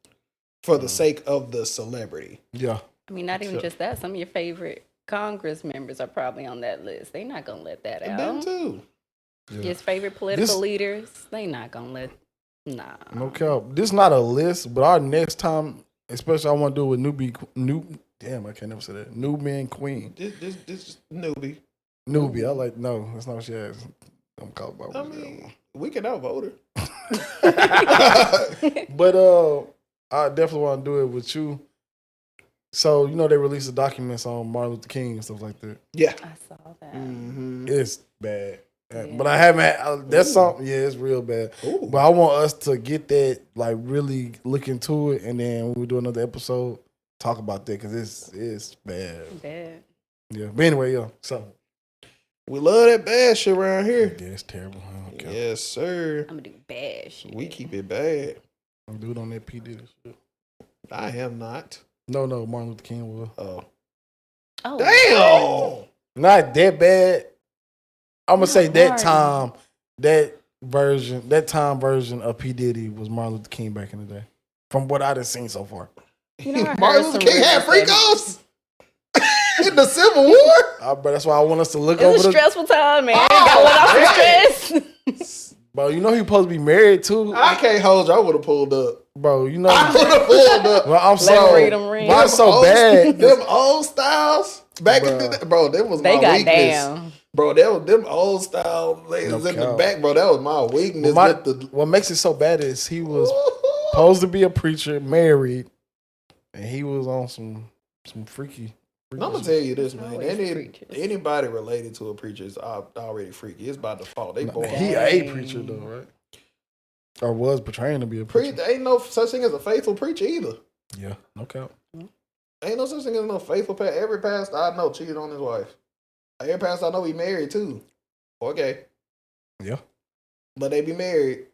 for the sake of the celebrity. Yeah. I mean, not even just that. Some of your favorite Congress members are probably on that list. They're not gonna let that out. Them too. Yeah. Your favorite political leaders, they not gonna let. Nah. No cap. This is not a list, but our next time, especially I want to do it with damn, I can't never say that. Nubian Queen. This is newbie. Newbie. I like, no, that's not what she has. I'm called by I mean, we can outvote her. But I definitely want to do it with you. So, you know, they released the documents on Martin Luther King and stuff like that. Yeah. I saw that. Mm-hmm. It's bad. Yeah. But I haven't, that's something, yeah, it's real bad. Ooh. But I want us to get that, like, really look into it. And then when we do another episode, talk about that because it's bad. Bad. Yeah. But anyway, yeah. So, We love that bad shit around here. yeah, it's terrible. I don't care. Yes, sir. I'm gonna do bad shit. We keep it bad. I'm doing on that P. Diddy shit. I am not. No, Martin Luther King was. Oh. Oh, Damn. Not that bad. I'm gonna say that Martin. time version of P. Diddy was Martin Luther King back in the day. From what I done seen so far. you know, I heard Martin Luther some King had rumors that freakos in the Civil War. But that's why I want us to look It over was a the. stressful time, man. Gotta let off some stress. Bro, you know he supposed to be married too. I can't hold you. I would have pulled up. Bro, you know. I would have pulled up. Well, I'm Let sorry. freedom ring. Why it's so bad? Them old styles back in the day, bro. That was They my got weakness. down. Bro, that was them old style ladies in the cap. back, bro. That was my weakness. What makes it so bad is he was supposed to be a preacher, married, and he was on some freaky I'm gonna tell you this, man. Always preachers. Anybody related to a preacher is already freaky. It's by default. They born. He a preacher though, right? Or was portraying to be a preacher. There ain't no such thing as a faithful preacher either. Yeah, no doubt. Ain't no such thing as no faithful pastor. Every pastor I know cheated on his wife. Every pastor I know he married too. Okay. Yeah. But they be married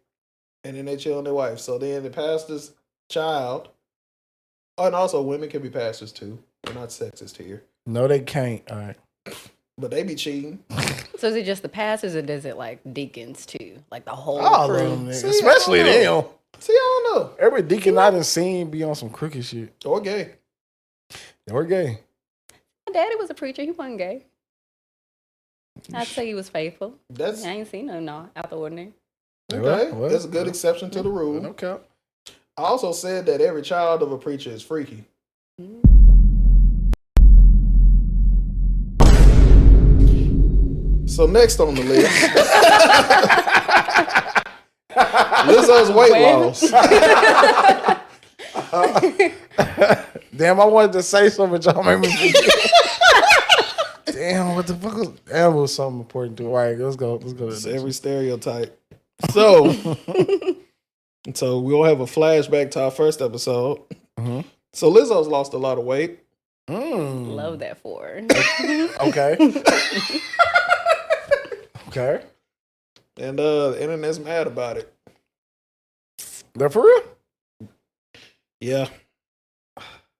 and then they cheat on their wife. So then the pastor's child, and also women can be pastors too. We're not sexist here. No, they can't. All right. But they be cheating. So is it just the pastors or does it like deacons too? Like the whole All crew? of them, nigga. See, Especially I don't them. See, I don't know. Every deacon I done seen be on some crooked shit. Or gay. Or gay. My daddy was a preacher. He wasn't gay. I'd say he was faithful. I ain't seen no out the ordinary. Okay. Well, That's a good exception to the rule. No count. I also said that every child of a preacher is freaky. So next on the list, Lizzo's weight loss. Damn, I wanted to say something, but y'all made me forget. Damn, what the fuck was that? Was something important to. All right, let's go. Let's go. It's every stereotype. So, so we'll have a flashback to our first episode. Mm-hmm. So Lizzo's lost a lot of weight. Love that for her. Okay. Okay. And the internet's mad about it. That for real? Yeah.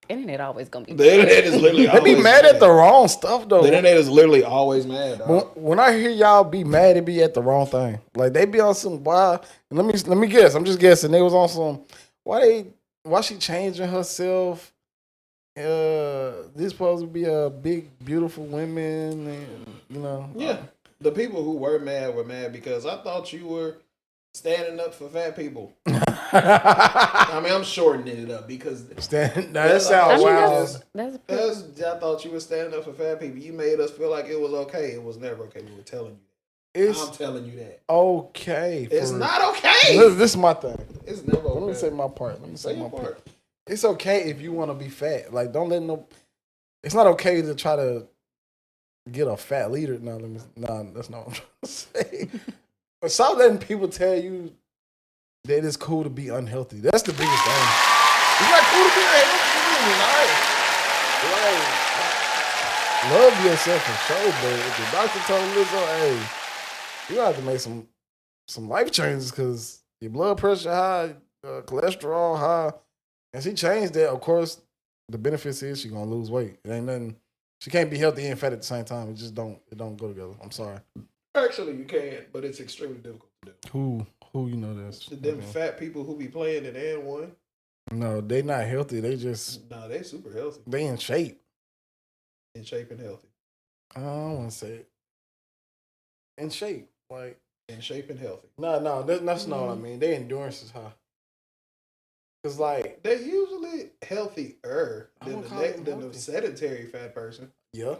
Internet always gonna be. The internet is literally They always be mad at the wrong stuff though. The internet is literally always mad. When I hear y'all be mad, it be at the wrong thing. Like they be on some wild. Let me guess. I'm just guessing. They was on some. Why she changing herself? This supposed to be a big, beautiful women, and you know. Yeah. The people who were mad because I thought you were standing up for fat people. I mean, I'm shortening it up because that sounds wild. I thought you were standing up for fat people. You made us feel like it was okay. It was never okay. We were telling you that. I'm telling you that. Okay. It's not okay. This is my thing. It's never okay. Let me say my part. Let me say my part. part. It's okay if you want to be fat. Like, don't let no. It's not okay to try to get a fat leader. No, that's not what I'm trying to say. But stop letting people tell you that it's cool to be unhealthy. That's the biggest thing. It's not cool to be unhealthy. Like, love yourself for sure, but if the doctor told Lizzo, hey, you have to make some life changes because your blood pressure high, cholesterol high, and she changed that. Of course, the benefits is she's gonna lose weight. It ain't nothing. She can't be healthy and fat at the same time. It just don't go together. I'm sorry. Actually, you can, but it's extremely difficult to do. Who you know this? Them fat people who be playing it and one. No, they not healthy. They just they super healthy. They in shape. In shape and healthy. I don't want to say it. In shape, like in shape and healthy. No, that's not what I mean. Their endurance is high. Cause like they're usually healthier than the sedentary fat person. Yeah,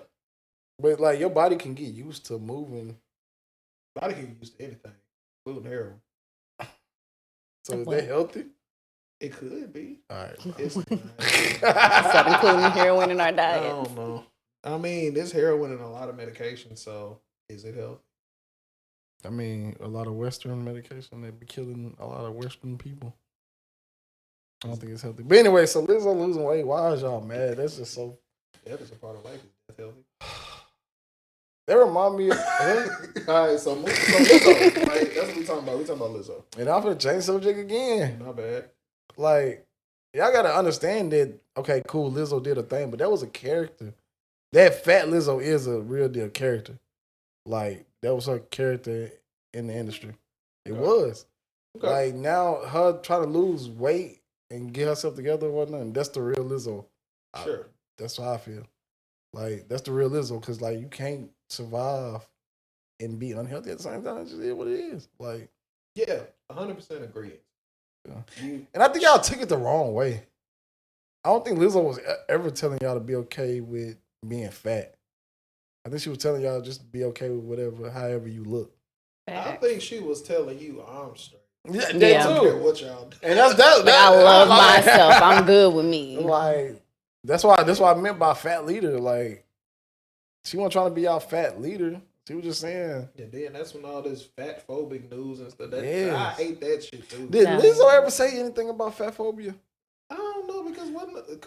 but like your body can get used to moving. Body can get used to anything, including heroin. So is that healthy? It could be. All right. It's not including heroin in our diet. I don't know. I mean, there's heroin in a lot of medication, so is it healthy? I mean, a lot of Western medication, they be killing a lot of Western people. I don't think it's healthy. But anyway, so Lizzo losing weight. Why is y'all mad? That's just so. That is a part of life. That's healthy. That remind me of. All right, so Lizzo. Right? That's what we talking about. We talking about Lizzo. And I'm finna change subject again. Not bad. Like, y'all gotta understand that, okay, cool, Lizzo did a thing, but that was a character. That fat Lizzo is a real deal character. Like, that was her character in the industry. It was. Okay. Like, now her trying to lose weight and get herself together and whatnot, and that's the real Lizzo. Sure. That's how I feel. Like, that's the real Lizzo, because, like, you can't survive and be unhealthy at the same time. It just is what it is. Like, yeah, 100% agree. Yeah. And I think y'all took it the wrong way. I don't think Lizzo was ever telling y'all to be okay with being fat. I think she was telling y'all just to be okay with whatever, however you look. I think she was telling you I'm straight. Yeah, they too. What y'all do. And that's that. I love myself. I'm good with me. Like, That's why I meant by fat leader. Like, she wasn't trying to be our fat leader. She was just saying. And then that's when all this fat phobic news and stuff. Yes. I hate that shit too. Did Nah. Lizzo ever say anything about fat phobia? I don't know because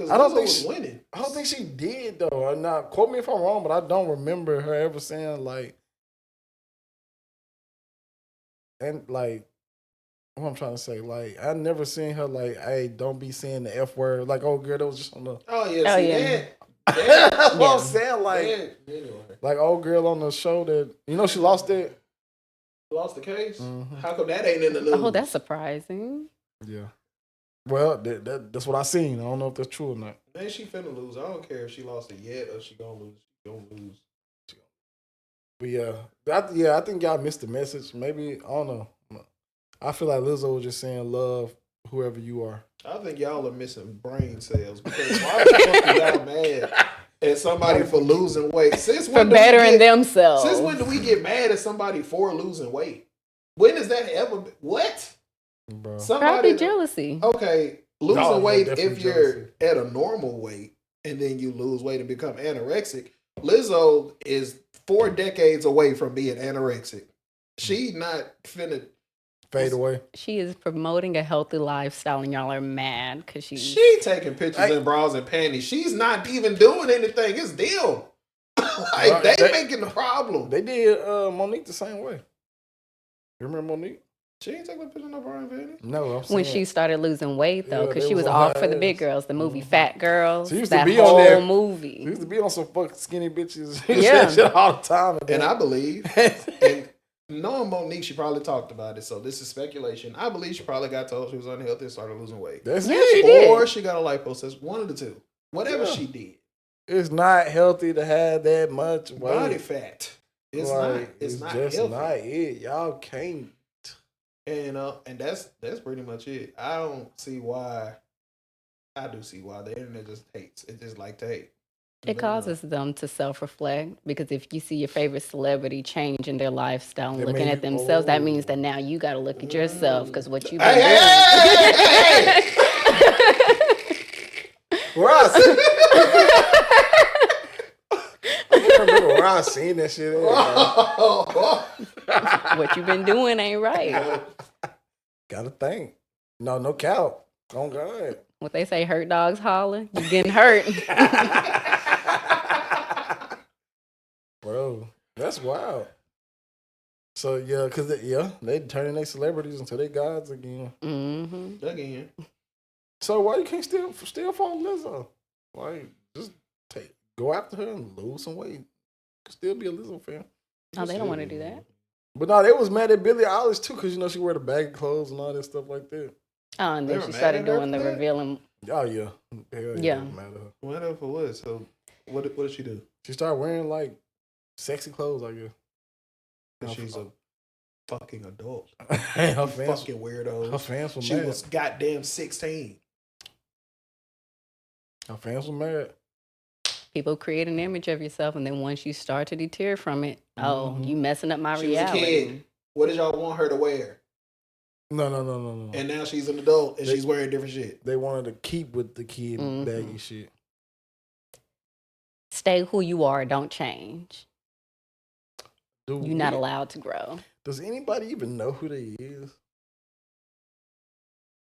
I don't Lizzo think was she- winning. I don't think she did though. Now, quote me if I'm wrong, but I don't remember her ever saying like, and like, what I'm trying to say, like, I never seen her like, hey, don't be saying the F word. Like, oh girl, that was just on the. Oh yeah, Oh, see yeah. That's what I'm Yeah. saying. Like, anyway, like old girl on the show that she lost it. lost the case. Mhm. How come that ain't in the news? Oh, that's surprising. Yeah. Well, that's what I seen. I don't know if that's true or not. Man, she finna lose. I don't care if she lost it yet or she gonna lose. She gonna lose. But I think y'all missed the message. Maybe I don't know. I feel like Lizzo was just saying love whoever you are. I think y'all are missing brain cells because why the fuck are y'all mad at somebody for losing weight? For bettering themselves. Since when do we get mad at somebody for losing weight? When has that ever been? What? Bro. Probably jealousy. Okay, losing No, weight definitely if you're jealousy. at a normal weight and then you lose weight and become anorexic. Lizzo is 4 decades away from being anorexic. She not finna Fade away. She is promoting a healthy lifestyle, and y'all are mad because she's. She taking pictures in bras and panties. She's not even doing anything. It's them. Like Right, they making the problem. They did Monique the same way. You remember Monique? She ain't taking a picture of no bra and panties. No, I'm saying When she started losing weight, though, Yeah, because they she was was on all her for the big ass. girls, the movie Fat Girls, She used to that be on whole there. movie. She used to be on some fucking skinny bitches. Yeah. Shit all the time. And I believe, and knowing Monique, she probably talked about it. So this is speculation. I believe she probably got told she was unhealthy and started losing weight. That's Yeah, it. she did. Or she got a liposuction. One of the two. Whatever Yeah. she did. It's not healthy to have that much weight. Body fat. It's Like, not. It's not just healthy. not it. Y'all can't. And that's pretty much it. I don't see why. I do see why the internet just hates. It just like to hate. It causes them to self-reflect because if you see your favorite celebrity changing their lifestyle and That looking mean at you- themselves, that oh. means that now you got to look at yourself because what you've been Hey, doing. Where I seen, I remember where I seen that shit at. What you've been doing ain't right. Gotta think. No cow. Oh God. What they say, hurt dogs holler. You getting hurt. Bro, that's wild. So yeah, cause they turning their celebrities into their gods again. Mm-hmm. Again. So why you can't still follow Lizzo? Like just go after her and lose some weight. Still be a Lizzo fan. Oh, they don't want to do that. But no, they was mad at Billie Eilish too, cause she wear the baggy clothes and all that stuff like that. Oh, and They then were she mad started at her doing for the that? revealing. Oh yeah, hell Yeah. they was mad at her. Whatever for what? So what did she do? She started wearing like sexy clothes, I guess. 'Cause she's a fucking adult. her fans, Fucking weirdos. her fans were She mad. was goddamn 16. Her fans were mad. People create an image of yourself, and then once you start to deter from it, oh, Mhm. you messing up my She was a reality. kid. What did y'all want her to wear? No. And now she's an adult and she's wearing different shit. They wanted to keep with the kid Mhm. baggy shit. Stay who you are. Don't change. Dude, You're not allowed to grow. Does anybody even know who they is?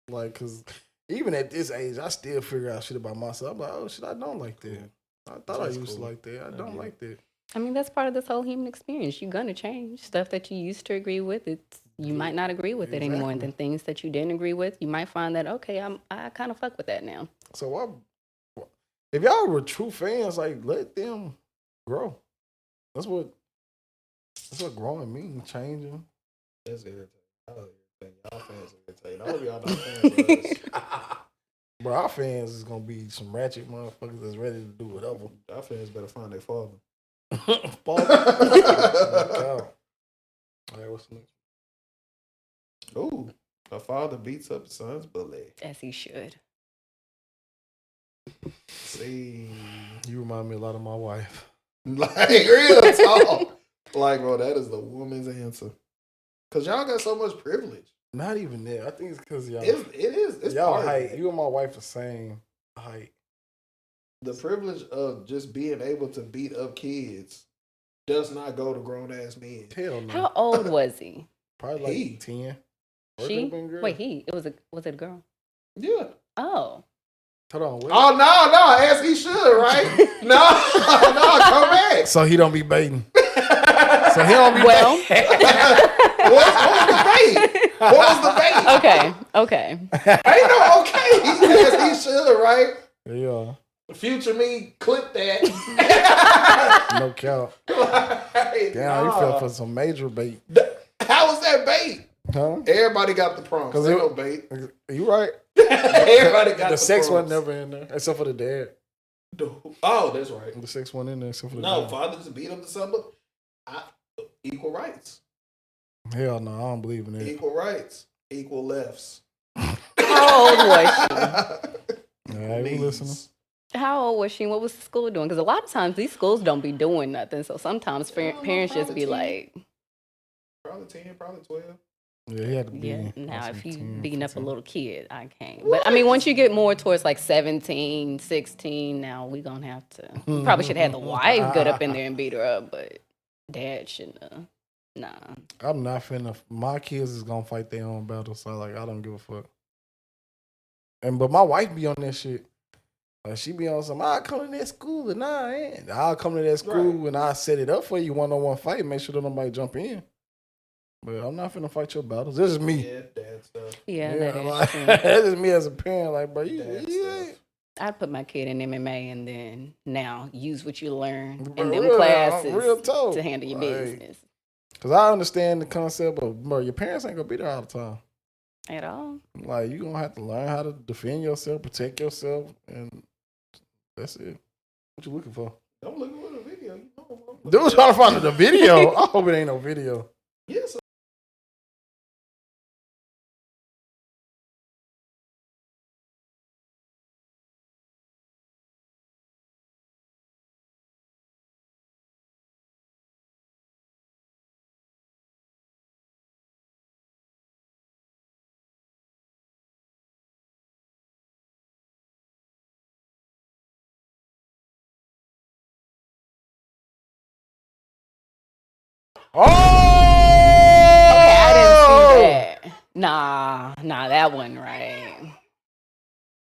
Like, cause even at this age, I still figure out shit about myself. I'm like, oh shit, I don't like that. I thought That's I used cool. to like that. I don't get like that. I mean, that's part of this whole human experience. You're gonna change stuff that you used to agree with. You might not agree with it anymore, and Exactly. then things that you didn't agree with, you might find that okay, I kind of fuck with that now. So if y'all were true fans, like let them grow. That's what growing means, changing. That's irritating. Y'all fans irritating. All of y'all not fans of us. Bro, our fans is gonna be some ratchet motherfuckers that's ready to do whatever. Our fans better find their father. All right, what's next? Ooh, a father beats up his son's bully. As he should. See, You remind me a lot of my wife. like real talk. Like, bro, that is the woman's answer. Cause y'all got so much privilege. Not even that. I think it's because y'all. It is. It's y'all part of height. it. You and my wife the same height. the privilege of just being able to beat up kids does not go to grown ass men. Hell no. How old was he? Probably like He. 10. She? Girl. Wait, was it a girl? Yeah. Oh. Hold on. Wait. Oh no, as he should, right? no, come back. So he don't be baiting. So he don't be Well. What was the bait? What was the bait? Okay. Ain't no okay. As he should, right? Yeah. Future me, clip that. No count. Like, Damn, he fell for some major bait. How was that bait? Huh? Everybody got the prompts. Cause Ain't no bait. You right. Everybody got The sex prompts. wasn't never in there, except for the dad. Oh, that's right. The sex wasn't in there, except for the No, dad. fathers beat up the son, but equal rights. Hell no, I don't believe in that. Equal rights. Equal lefts. How old was she? Yeah, we listening. How old was she? What was the school doing? Because a lot of times these schools don't be doing nothing. So sometimes parents just be 10. like, Probably 10, probably 12. Yeah, he had to be. yeah, on now some if you 10, beating up a 15. little kid, I can't. But I mean, once you get more towards like 17, 16, now we going to have to. Probably should have had the wife get up in there and beat her up, but dad shouldn't have. Nah. I'm not finna. My kids is gonna fight their own battles, so like I don't give a fuck. But my wife be on that shit. Like she be on some. I'll come to that school and I ain't. I'll come to that school and I set it up for you 1-on-1 fight. Make sure that nobody jump in. But I'm not finna fight your battles. This is me. Yeah, dad stuff. Yeah, that is like, true. that's just me as a parent. Like, bro, you Dad ain't. I'd put my kid in MMA and then now use what you learn Bro, in them real classes talk. to handle your Like, business. Cause I understand the concept of, bro, your parents ain't gonna be there all the time. At all. Like you gonna have to learn how to defend yourself, protect yourself, and that's it. What you looking for? Don't look at the video. You know, Dude was trying to find the video. I hope it ain't no video. yes. Oh! Okay, I didn't see that. Nah, that wasn't right.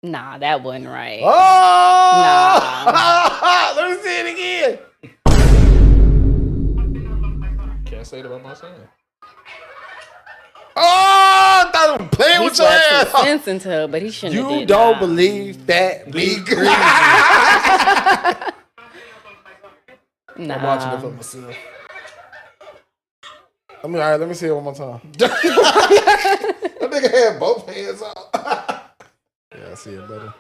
Nah, that wasn't right. Oh! Let me see it again. Can't say it about my son. Oh! I thought I was playing He with your slapped ass. some sense into her, but he shouldn't have You did don't that. believe that be crazy. I'm watching it for myself. All right, let me see it one more time. That nigga had both hands out. Yeah, I see it better.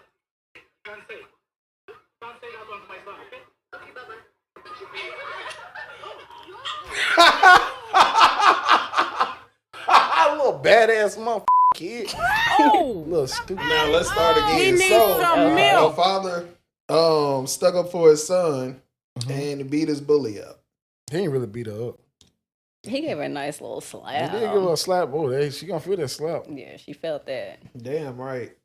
Little badass motherfucker kid. Oh, little stupid. Now let's start again. He needs So, some a milk. father stuck up for his son and beat his bully up. He ain't really beat her up. He gave her a nice little He slap. did give her a slap. Oh, she gonna feel that slap. Yeah, she felt that. Damn right.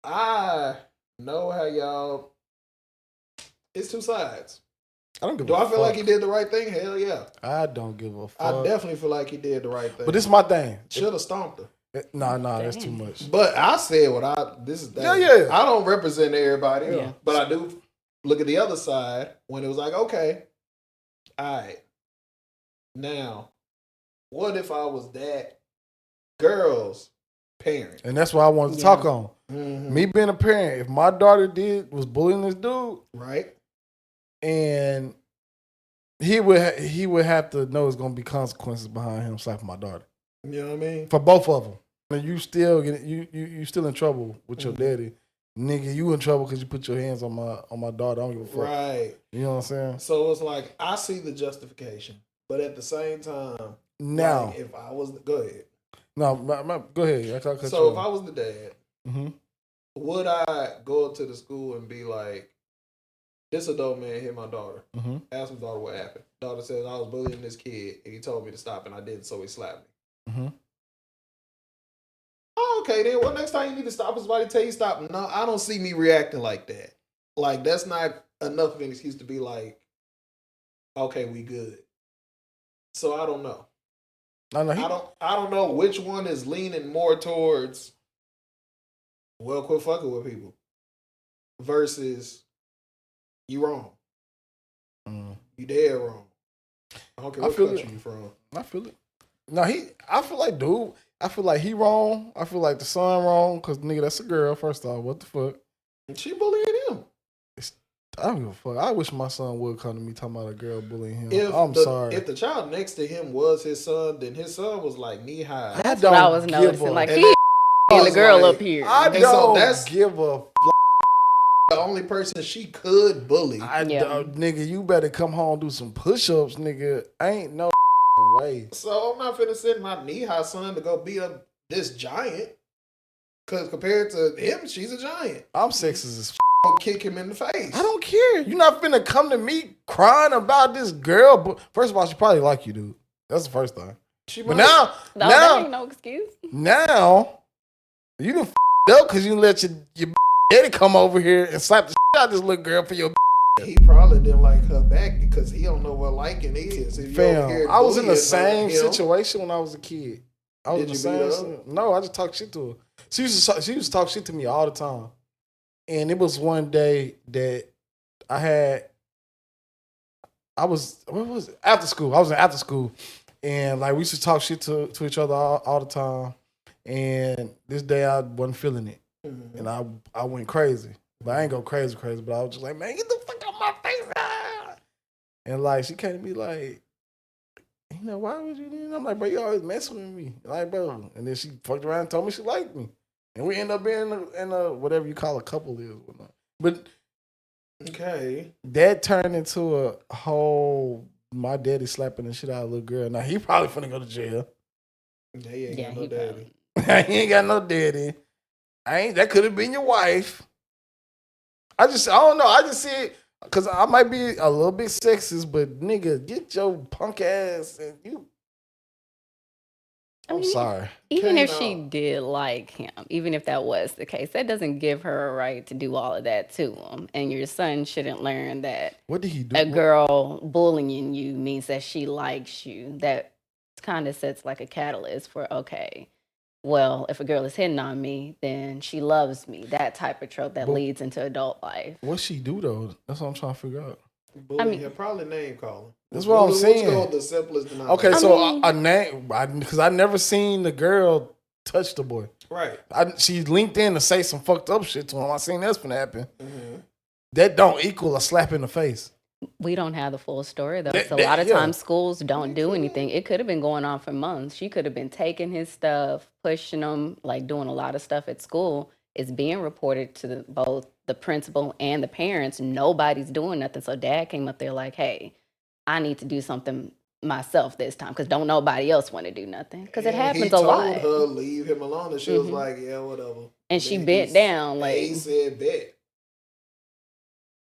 I know how y'all. It's two sides. I don't give Do a I feel fuck. like he did the right thing? Hell yeah. I don't give a fuck. I definitely feel like he did the right thing. But this is my thing. should have stomped her. Nah, that's too much. But I said what I. This is that. Yeah. I don't represent everybody. Yeah. But I do look at the other side when it was like, okay, all right. Now, what if I was that girl's parent? And that's what I wanted to talk on. Mm-hmm. Me being a parent, if my daughter was bullying this dude, Right? and he would have to know there's gonna be consequences behind him slapping my daughter. You know what I mean? For both of them. And you still you still in trouble with your daddy. Nigga, you in trouble because you put your hands on my daughter. I don't give a fuck. Right. You know what I'm saying? So it's like I see the justification, but at the same time, Now, like, if I was go ahead. no, go ahead. So if I was the dad, mm-hmm. would I go up to the school and be like, this adult man hit my daughter? Mm-hmm. Ask my daughter what happened. Daughter says I was bullying this kid and he told me to stop and I didn't, so he slapped me. Mm-hmm. Oh, okay, then what next time you need to stop is somebody tell you stop? No, I don't see me reacting like that. Like, that's not enough of an excuse to be like, okay, we good. So I don't know. I don't know which one is leaning more towards, well, quit fucking with people versus you wrong. You dead wrong. I don't care what country you from. I feel it. No, I feel like, dude, I feel like he wrong. I feel like the son wrong because, nigga, that's a girl, first off. What the fuck? And she bullying him. I don't give a fuck. I wish my son would come to me talking about a girl bullying him. Sorry. If the child next to him was his son, then his son was like knee high. That's what I was noticing. Like, he and the girl like, up here. I don't give a the only person she could bully. Nigga, you better come home and do some push-ups, nigga. Ain't no way. So I'm not finna send my knee-high son to go beat up this giant. Because compared to him, she's a giant. I'm sexist as I'll kick him in the face. I don't care. You're not finna come to me crying about this girl. But first of all, she probably like you, dude. That's the first time. But now, that ain't no excuse. Now, you done up because you let your daddy come over here and slap the shit out of this little girl for your. He probably didn't like her back because he don't know what liking is. Fam, I was in the same situation when I was a kid. I was Did in you the beat same. her up? No, I just talked shit to her. She used to talk shit to me all the time. And it was one day that what was it? After school. I was in after school. And like we used to talk shit to each other all the time. And this day I wasn't feeling it. Mm-hmm. And I went crazy. But I ain't go crazy, but I was just like, man, get the fuck out my face. Ah! And like she came to me like, you know, why would you do that? I'm like, bro, you always messing with me. Like, bro. And then she fucked around and told me she liked me. And we end up being in a whatever you call a couple is. But okay, that turned into a whole my daddy slapping the shit out of a little girl. Now he probably finna go to jail. He ain't got no daddy. He ain't got no daddy. That could have been your wife. I don't know. I just see it because I might be a little bit sexist, but nigga, get your punk ass and you. I'm sorry. Even if she did like him, even if that was the case, that doesn't give her a right to do all of that to him. And your son shouldn't learn that. What did he do? A girl bullying you means that she likes you. That kind of sets like a catalyst for, okay, well, if a girl is hitting on me, then she loves me. That type of trope that leads into adult life. What she do though? That's what I'm trying to figure out. Bullying, probably name calling. That's what I'm saying. What's called the simplest denial? Okay, so a name, because I never seen the girl touch the boy. Right. She linked in to say some fucked up shit to him. I seen that's gonna happen. Mm-hmm. That don't equal a slap in the face. We don't have the full story though. So a lot of times schools don't do anything. It could have been going on for months. She could have been taking his stuff, pushing him, like doing a lot of stuff at school. It's being reported to both the principal and the parents. Nobody's doing nothing. So dad came up there like, hey, I need to do something myself this time because don't nobody else want to do nothing. Because it happens a lot. He told her leave him alone and she was like, yeah, whatever. And she bent down. Like he said bet.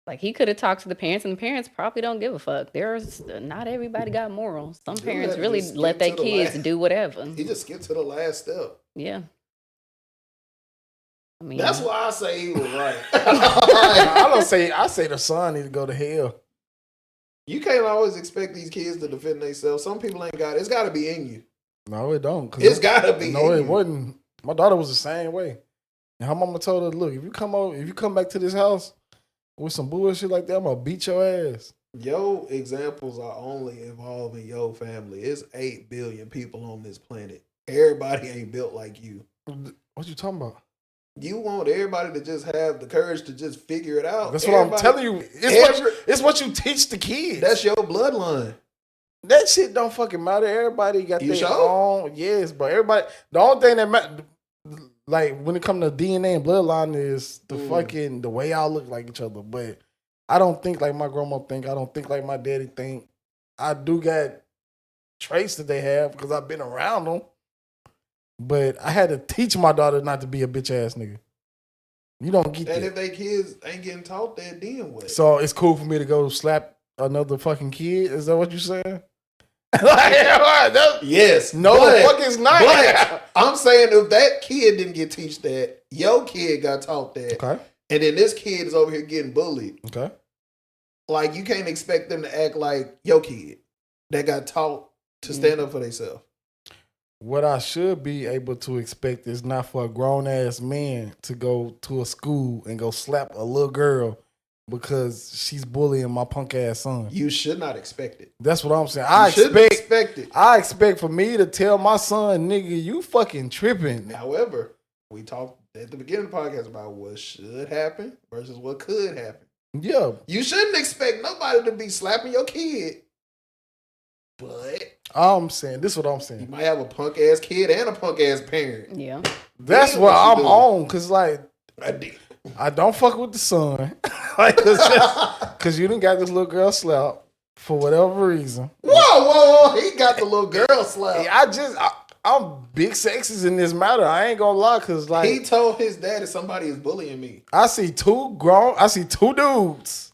Like he could have talked to the parents, and the parents probably don't give a fuck. There's not everybody got morals. Some parents really let their kids do whatever. He just skipped to the last step. Yeah. I mean, that's why I say he was right. I say the son need to go to hell. You can't always expect these kids to defend themselves. Some people ain't got it. It's got to be in you. No, it don't. It's got to be. No, it wasn't. My daughter was the same way. And her mama told her, "Look, if you come back to this house with some bullshit like that, I'm gonna beat your ass." Your examples are only involving your family. It's 8 billion people on this planet. Everybody ain't built like you. What you talking about? You want everybody to just have the courage to just figure it out. That's what I'm telling you. It's what you teach the kids. That's your bloodline. That shit don't fucking matter. Everybody got their own. Yes, but everybody. The only thing that matters, like when it comes to DNA and bloodline, is the fucking the way y'all look like each other. But I don't think like my grandma think. I don't think like my daddy think. I do got traits that they have because I've been around them. But I had to teach my daughter not to be a bitch ass nigga. You don't get that. And if they kids ain't getting taught that, then what? So it's cool for me to go slap another fucking kid? Is that what you're saying? Yes. No, the fuck is not. But I'm saying if that kid didn't get teach that, your kid got taught that. Okay. And then this kid is over here getting bullied. Okay. Like, you can't expect them to act like your kid that got taught to stand up for themselves. What I should be able to expect is not for a grown ass man to go to a school and go slap a little girl because she's bullying my punk ass son. You should not expect it. That's what I'm saying. Expect it. I expect for me to tell my son, nigga, you fucking tripping. However, we talked at the beginning of the podcast about what should happen versus what could happen. Yeah. You shouldn't expect nobody to be slapping your kid. But I'm saying, this is what I'm you saying. might have a punk ass kid and a punk ass parent. Yeah. That's Yeah, what what you I'm doing? on. Cause like, I did. I don't fuck with the son. Like, cause you done got this little girl slapped for whatever reason. Whoa. He got the little girl slap. I'm big sexist in this matter. I ain't gonna lie, cause like He told his daddy somebody is bullying me. I see two dudes.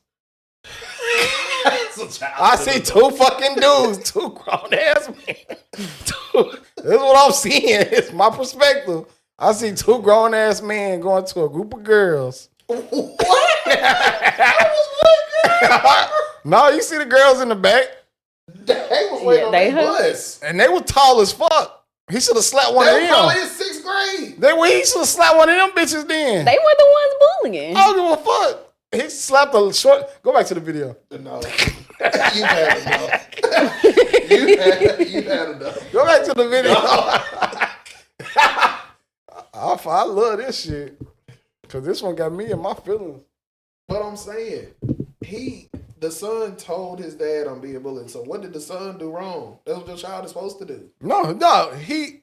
I see two fucking dudes, two grown ass men. This is what I'm seeing. It's my perspective. I see two grown ass men going to a group of girls. What? That was one girl. No, you see the girls in the back, They was waiting on they their hurt. bus. and they were tall as fuck. He should have slapped one They of probably them. in 6th grade. He should have slapped one of them bitches then. They were the ones bullying. I don't give a fuck. He slapped a short. Go back to the video. No. You had enough. you had enough. Go back to the video. I love this shit. Cause this one got me in my feelings. But I'm saying, the son told his dad I'm being bullied. So what did the son do wrong? That's what your child is supposed to do. No, he.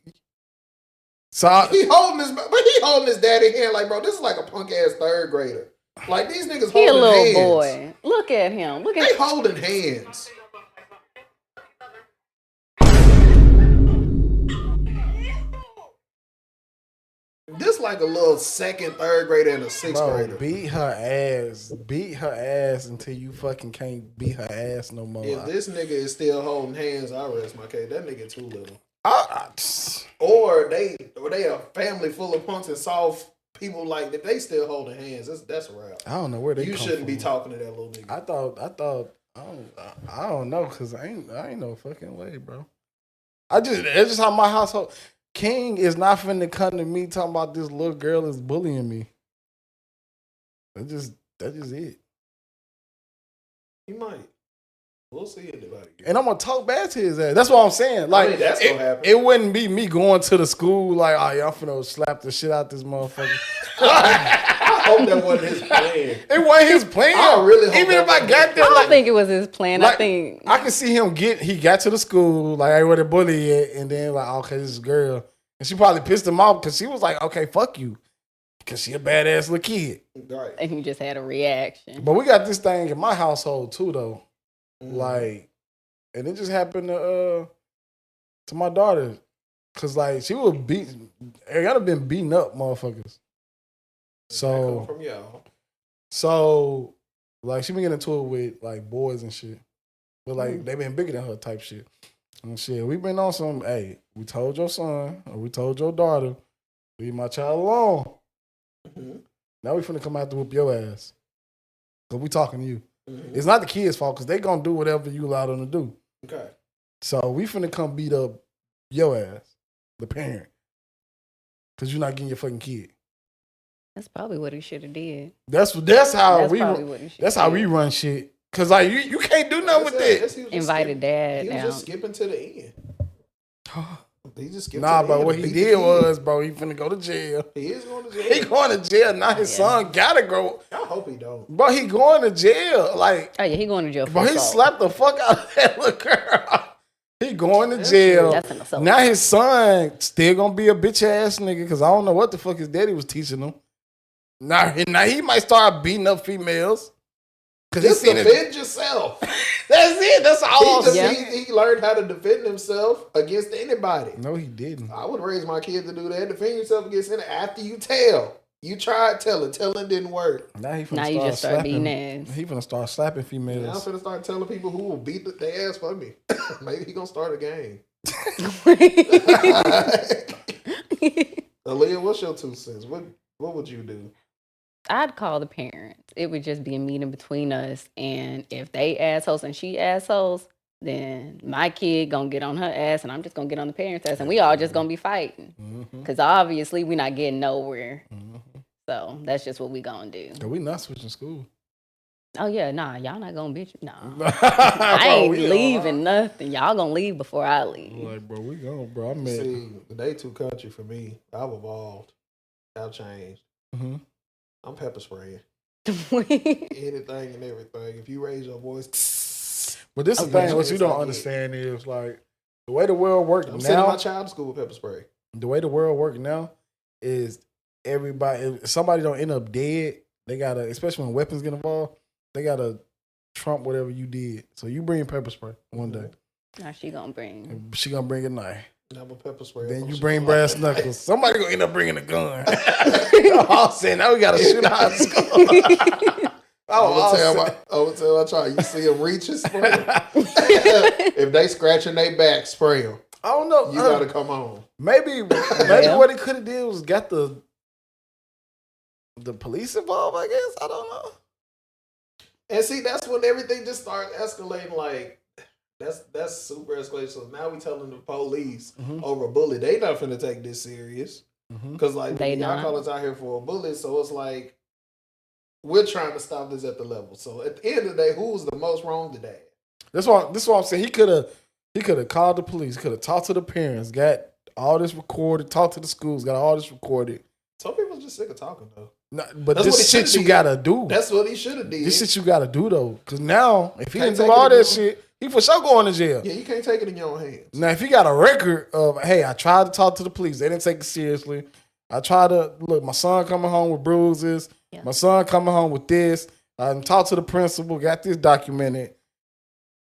He holding his daddy hand like, bro, this is like a punk ass 3rd grader. Like, these niggas He a holding little hands. boy. Look at him. Look They at holding hands. This like a little 2nd, 3rd grader and a 6th Bro, grader. beat her ass until you fucking can't beat her ass no more. If this nigga is still holding hands, I rest my case. That nigga too little. I Or they a family full of punks and soft people like that. They still holding hands. That's a wrap. don't know where they. You come shouldn't be from. talking to that little nigga. I thought. I don't know, cause I ain't no fucking way, bro. It's just how my household. King is not finna come to me talking about this little girl is bullying me. That's just it. He might. We'll see it about it. And I'm gonna talk bad to his ass. That's what I'm saying. Like, mean, that's gonna happen. It wouldn't be me going to the school like, oh, y'all finna slap the shit out this motherfucker. I hope that wasn't his plan. It wasn't his plan. I really hope Even that if I wasn't got his there, I don't like, think it was his plan. I like, think I can see him he got to the school, like, hey, where the bully at? And then, like, okay, this is a girl. And she probably pissed him off because she was like, okay, fuck you. Because she a badass little kid. Right. and he just had a reaction. But we got this thing in my household, too, though. Mm. Like, and it just happened to my daughter. Because, like, she was gotta been beating up motherfuckers. That come So, from y'all. like, she been getting into it with, like, boys and shit. But, like, they been bigger than her type shit. And shit, we been on some, hey, we told your son, or we told your daughter, leave my child alone. Mhm. Now we finna come out to whoop your ass. Because we talking to you. Mhm. It's not the kids' fault, because they gonna do whatever you allow them to do. Okay. So we finna come beat up your ass, the parent. Because you're not getting your fucking kid. That's probably what he should have did. That's how That's we probably what he should. That's how we run shit. Cause like you can't do nothing with That's that. he was just Invited dad He was down. just skipping to the end. He just skipped Nah, to the but end what to he beat the did kid. was, bro, he finna go to jail. He is going to He jail. going to jail. Now his Yeah. son gotta go. I hope he don't. Bro, he going to jail. Like, Oh yeah, he going to jail for bro, he assault. slapped the fuck out of that little girl. He going to jail. That's an assault. Now his son still gonna be a bitch ass nigga because I don't know what the fuck his daddy was teaching him. Now he might start beating up females. Cause he Just seen it. defend yourself. That's it. That's all. Yeah. He learned how to defend himself against anybody. No, he didn't. I would raise my kid to do that. Defend yourself against anything after you tell. You tried telling didn't work. Now he finna Now you just start beating ass. He finna start slapping Now I'm females. finna start telling people who will beat their ass for me. Maybe he gonna start a game. Aaliyah, what's your 2 cents? What would you do? I'd call the parents. It would just be a meeting between us. And if they assholes and she assholes, then my kid gonna get on her ass and I'm just gonna get on the parents' ass. And we all just gonna be fighting. Because obviously we're not getting nowhere. So that's just what we gonna do. We not switching school. Oh, yeah, nah, y'all not gonna bitch. Nah. I ain't leaving nothing. Y'all gonna leave before I leave. Like, bro, we gone, bro. I mean, See, the day two country for me, I've evolved. I've changed. I'm pepper spraying. Anything and everything. If you raise your voice. But this is the thing, what you don't understand is, like, the way the world works now. I'm sending my child to school with pepper spray. The way the world works now is everybody, if somebody don't end up dead, they gotta, especially when weapons get involved, they gotta trump whatever you did. So you bring pepper spray one day. Now she gonna bring a knife. I'm a pepper spray. Then you bring brass knuckles. Somebody gonna end up bringing a gun. I'm saying now we gotta shoot out of school. I would tell my child, you see them reaching, spray them. If they scratching their back, spray them. I don't know. You gotta come on. Maybe what he could have did was got the police involved, I guess. I don't know. And see, that's when everything just starts escalating. Like that's super escalating. So now we telling the police over a bully, they not finna take this serious because like y'all call us out here for a bully. So it's like we're trying to stop this at the level. So at the end of the day, who was the most wrong today? This is what I'm saying. He could have called the police. Could have talked to the parents. Got all this recorded. Talked to the schools. Got all this recorded. Some people just sick of talking though. No, but this shit you gotta do. That's what he should have did. This shit you gotta do though, because now if he didn't do all that shit, he for sure going to jail. Yeah, you can't take it in your own hands. Now if you got a record of, hey, I tried to talk to the police, they didn't take it seriously. I tried to look, my son coming home with bruises. Yeah. My son coming home with this. I talked to the principal, got this documented.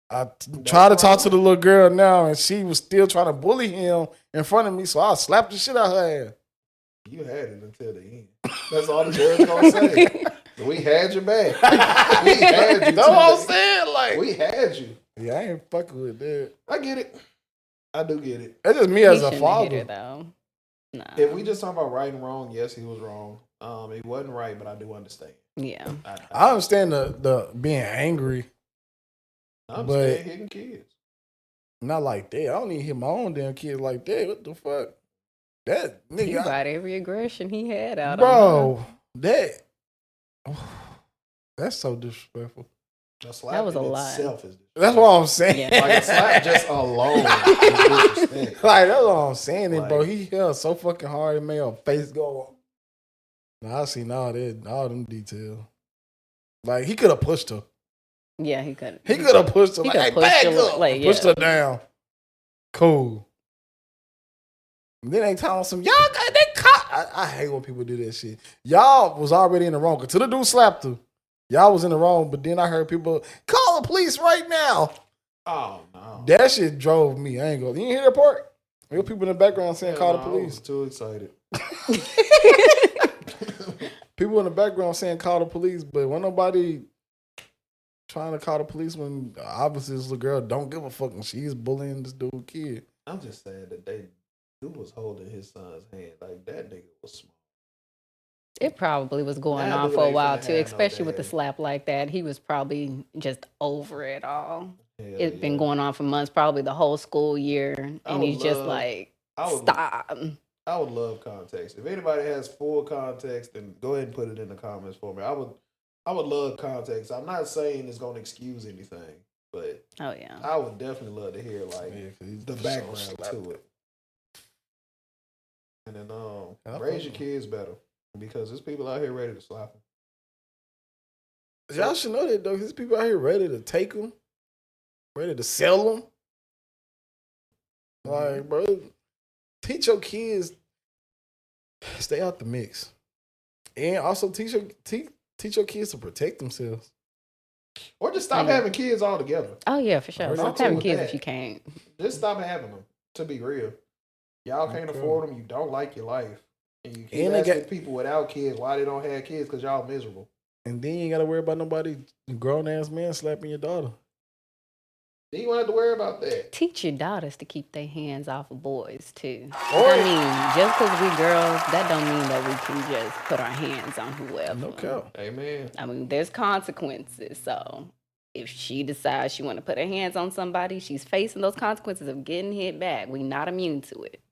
I tried to talk to the little girl now, and she was still trying to bully him in front of me, so I slapped the shit out of her ass. You had it until the end. That's all the girl's gonna say. We had your back. We had you. That's what I'm saying. Like, we had you. Yeah, I ain't fucking with that. I get it. I do get it. That's just me as a father. Though. Nah. If we just talk about right and wrong, yes, he was wrong. He wasn't right, but I do understand. Yeah, I understand the being angry. I understand hitting kids. Not like that. I don't even hit my own damn kids like that. What the fuck? That nigga. He got every aggression he had out on him. That's so disrespectful. That was a lot. That's what I'm saying. Yeah. Like a slap just alone. Like that's what I'm saying, like, bro. He held so fucking hard and made her face go on. Now I seen all them details. Like he could have pushed her. Yeah, he could. He could have pushed her. Like, hey, back up. Like, pushed her down. Cool. And then they telling some y'all got they caught. I hate when people do that shit. Y'all was already in the wrong until the dude slapped her. Y'all was in the wrong, but then I heard people call the police right now. Oh no, that shit drove me. I ain't gonna. You didn't hear that part? There were people in the background saying call the police. I was too excited. People in the background saying call the police, but when nobody trying to call the police when obviously this little girl don't give a fuck and she's bullying this dude kid. I'm just saying that dude was holding his son's hand like that nigga was smart. It probably was going on for a while too, especially with the slap like that. He was probably just over it all. It's been going on for months, probably the whole school year, and he's just like, stop. I would love context. If anybody has full context, then go ahead and put it in the comments for me. I would love context. I'm not saying it's going to excuse anything, but I would definitely love to hear like the background to it. And then raise your kids better because there's people out here ready to slap them. Y'all should know that though. There's people out here ready to take them, ready to sell them. Like, bro, teach your kids stay out the mix, and also teach your kids to protect themselves. Or just stop having kids altogether. Oh, yeah, for sure. Stop having kids if you can't. Just stop having them, to be real. Y'all can't afford them. You don't like your life. And you keep asking people without kids why they don't have kids because y'all miserable. And then you ain't got to worry about nobody, grown-ass man slapping your daughter. You won't have to worry about that. Teach your daughters to keep their hands off of boys too. Or- I mean, just because we girls, that don't mean that we can just put our hands on whoever. No cap. Amen. I mean, there's consequences. So if she decides she want to put her hands on somebody, she's facing those consequences of getting hit back. We not immune to it.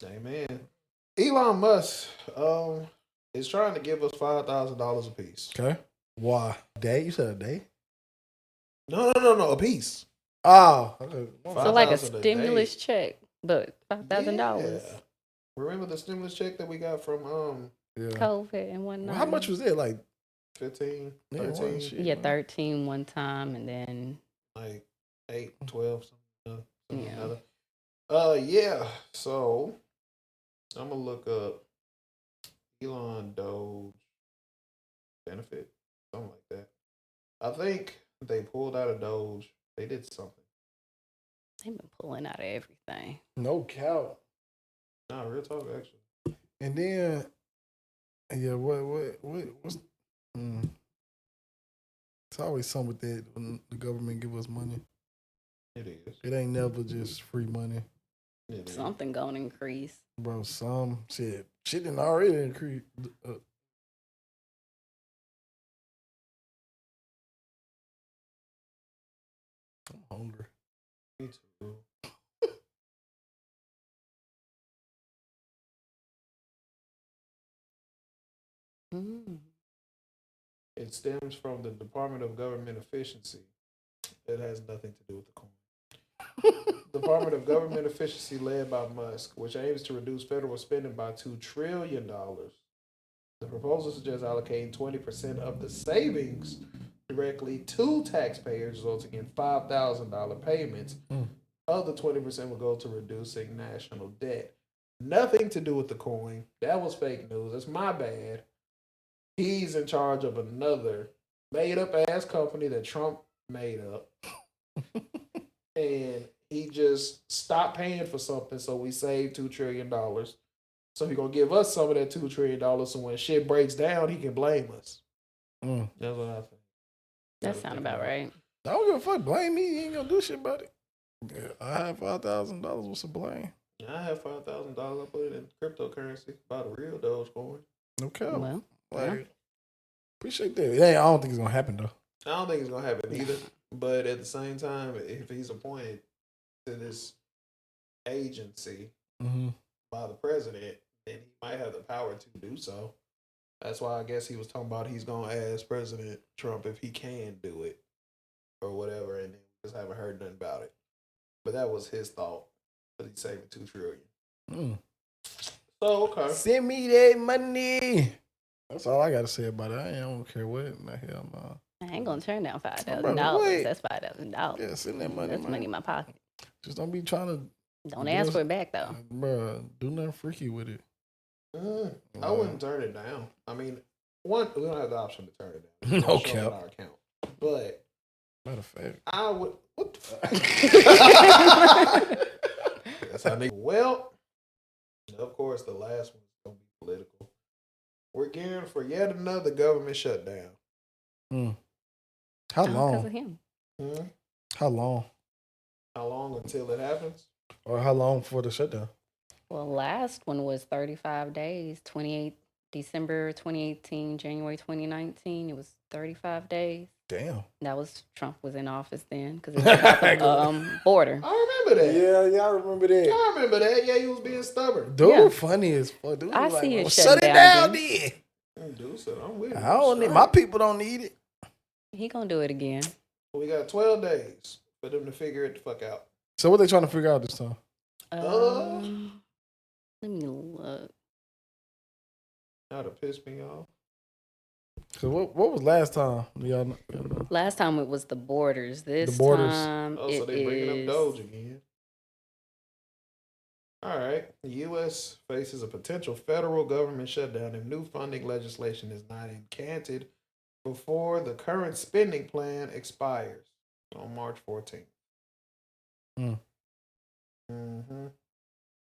Amen. Elon Musk is trying to give us $5,000 a piece. Okay. Why? Day? You said a day? No, a piece. Oh. Okay. So like a 5,000 a stimulus day. check, but $5,000. Yeah. Remember the stimulus check that we got from Yeah. COVID and whatnot. Well, how much was it? Like 15, Yeah, 13, one shit. Yeah, 13 one time, and then like 8, 12, something Yeah. another. Yeah. So I'm gonna look up Elon Doge benefit, something like that. I think they pulled out of Doge. They did something. they've been pulling out of everything. no cow. Nah, real talk actually. And then yeah, what's it's always something with that when the government give us money. It is. It ain't never just free money. It is. Something gonna increase. Bro, some shit didn't already increase. I'm hungry. Me too. Mm. It stems from the Department of Government Efficiency. It has nothing to do with the coin. Department of Government Efficiency led by Musk, which aims to reduce federal spending by $2 trillion. The proposal suggests allocating 20% of the savings directly to taxpayers, resulting in $5,000 payments. Other 20% will go to reducing national debt. Nothing to do with the coin. That was fake news. That's my bad. He's in charge of another made-up ass company that Trump made up. And he just stopped paying for something, so we saved $2 trillion. So he's going to give us some of that $2 trillion, so when shit breaks down, he can blame us. That's what I think. That sound about right. I don't give a fuck. Blame me. You ain't gonna do shit about it. Yeah, I have $5,000. What's the blame? I have $5,000. I put it in cryptocurrency. Buy the real Dogecoin. No cap. Well, Like, appreciate that. I don't think it's gonna happen though. I don't think it's going to happen either. But at the same time, if he's appointed to this agency by the president, then he might have the power to do so. That's why I guess he was talking about he's going to ask President Trump if he can do it or whatever, and then we just haven't heard nothing about it. But that was his thought, that he's saving $2 trillion. So, okay. Send me that money. That's all I gotta say about it. I don't care what in the hell, no. I ain't gonna turn down Bro, $5,000. wait. That's $5,000. Yeah, send that money. That's man. money in my pocket. Just don't be trying to. Don't ask for it back though. Bro, do nothing freaky with it. I wouldn't turn it down. I mean, one, we don't have the option to turn it down. No It's showing cap. our account. But Matter of fact. I would. What the fuck? That's how they. Well, of course, the last one's gonna be political. We're gearing for yet another government shutdown. How Because long? of him. How long? How long until it happens? Or how long for the shutdown? Well, last one was 35 days, December 2018, January 2019. It was 35 days. Damn. That was Trump was in office then because it was about the border. I remember that. Yeah, I remember that. I remember that. Yeah, he was being stubborn. Dude, Yeah. funny as fuck. Dude, I was see it well, shutting shut it down down then. Dude said, I'm with it. I don't need, my people don't need it. He gonna do it again. We got 12 days for them to figure it the fuck out. So what they trying to figure out this time? Let me look. Now to piss me off. So what was last time? Y'all know? Last time it was the borders. This borders. time Oh, so it they bringing is- up Doge again. All right. The U.S. faces a potential federal government shutdown if new funding legislation is not enacted before the current spending plan expires on March 14th.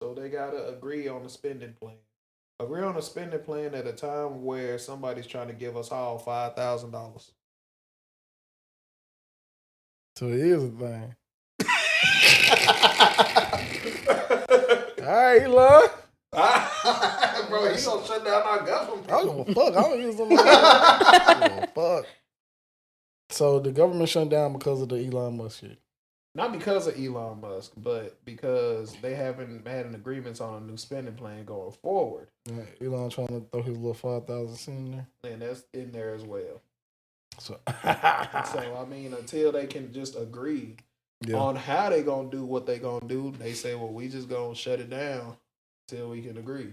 So they got to agree on the spending plan. Agree on a spending plan at a time where somebody's trying to give us all $5,000. So it is a thing. All right, Elon. Bro, you gonna shut down our government? I don't give a fuck. I don't use them. I don't give a fuck. So the government shut down because of the Elon Musk shit. Not because of Elon Musk, but because they haven't had an agreement on a new spending plan going forward. Yeah, Elon trying to throw his little 5,000 cent in there. And that's in there as well. So, So I mean, until they can just agree on how they gonna do what they gonna do, they say, well, we just gonna shut it down till we can agree.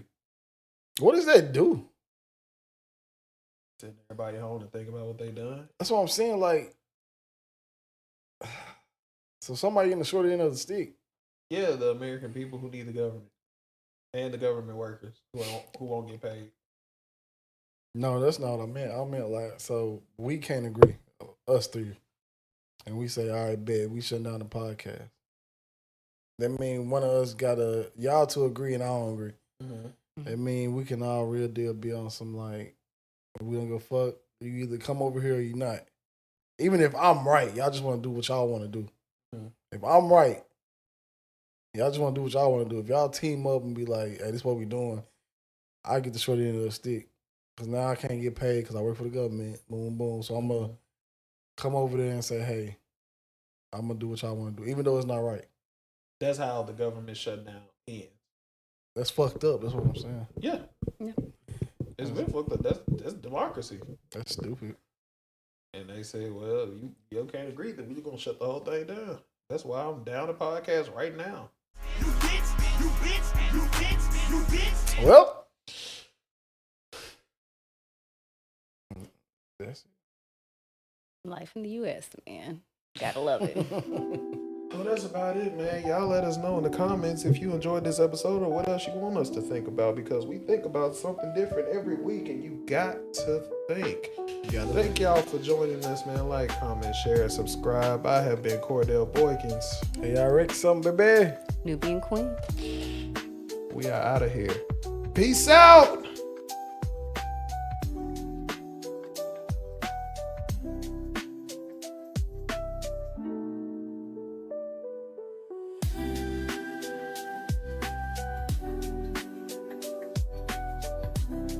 what does that do? Send everybody home and think about what they done. That's what I'm saying. Like, so somebody in the short end of the stick. Yeah, the American people who need the government and the government workers who won't get paid. No, that's not what I meant. I meant like, so we can't agree, us three, and we say, all right, bet, we shut down the podcast. That mean one of us gotta, y'all to agree and I don't agree. Mm-hmm. That mean we can all real deal be on some like, we don't go fuck. You either come over here or you not. Even if I'm right, y'all just want to do what y'all want to do. Mm-hmm. If I'm right, y'all just want to do what y'all want to do. If y'all team up and be like, hey, this is what we doing, I get the short end of the stick. Because now I can't get paid because I work for the government. Boom, boom. So I'm going to come over there and say, hey, I'm going to do what y'all want to do, even though it's not right. That's how the government shutdown ends. That's fucked up. That's what I'm saying. Yeah. It's been fucked up. That's democracy. That's stupid. And they say, well, you can't agree, then we're just going to shut the whole thing down. That's why I'm down the podcast right now. You bitch, you bitch, you bitch, you bitch. Well, that's it. Life in the U.S., man. Gotta love it. Well, that's about it, man. Y'all let us know in the comments if you enjoyed this episode or what else you want us to think about, because we think about something different every week and you got to think. Thank y'all for joining us, man. Like, comment, share, and subscribe. I have been Cordell Boykins. Hey, y'all Rick something, baby. Nubian Queen. We are out of here. Peace out.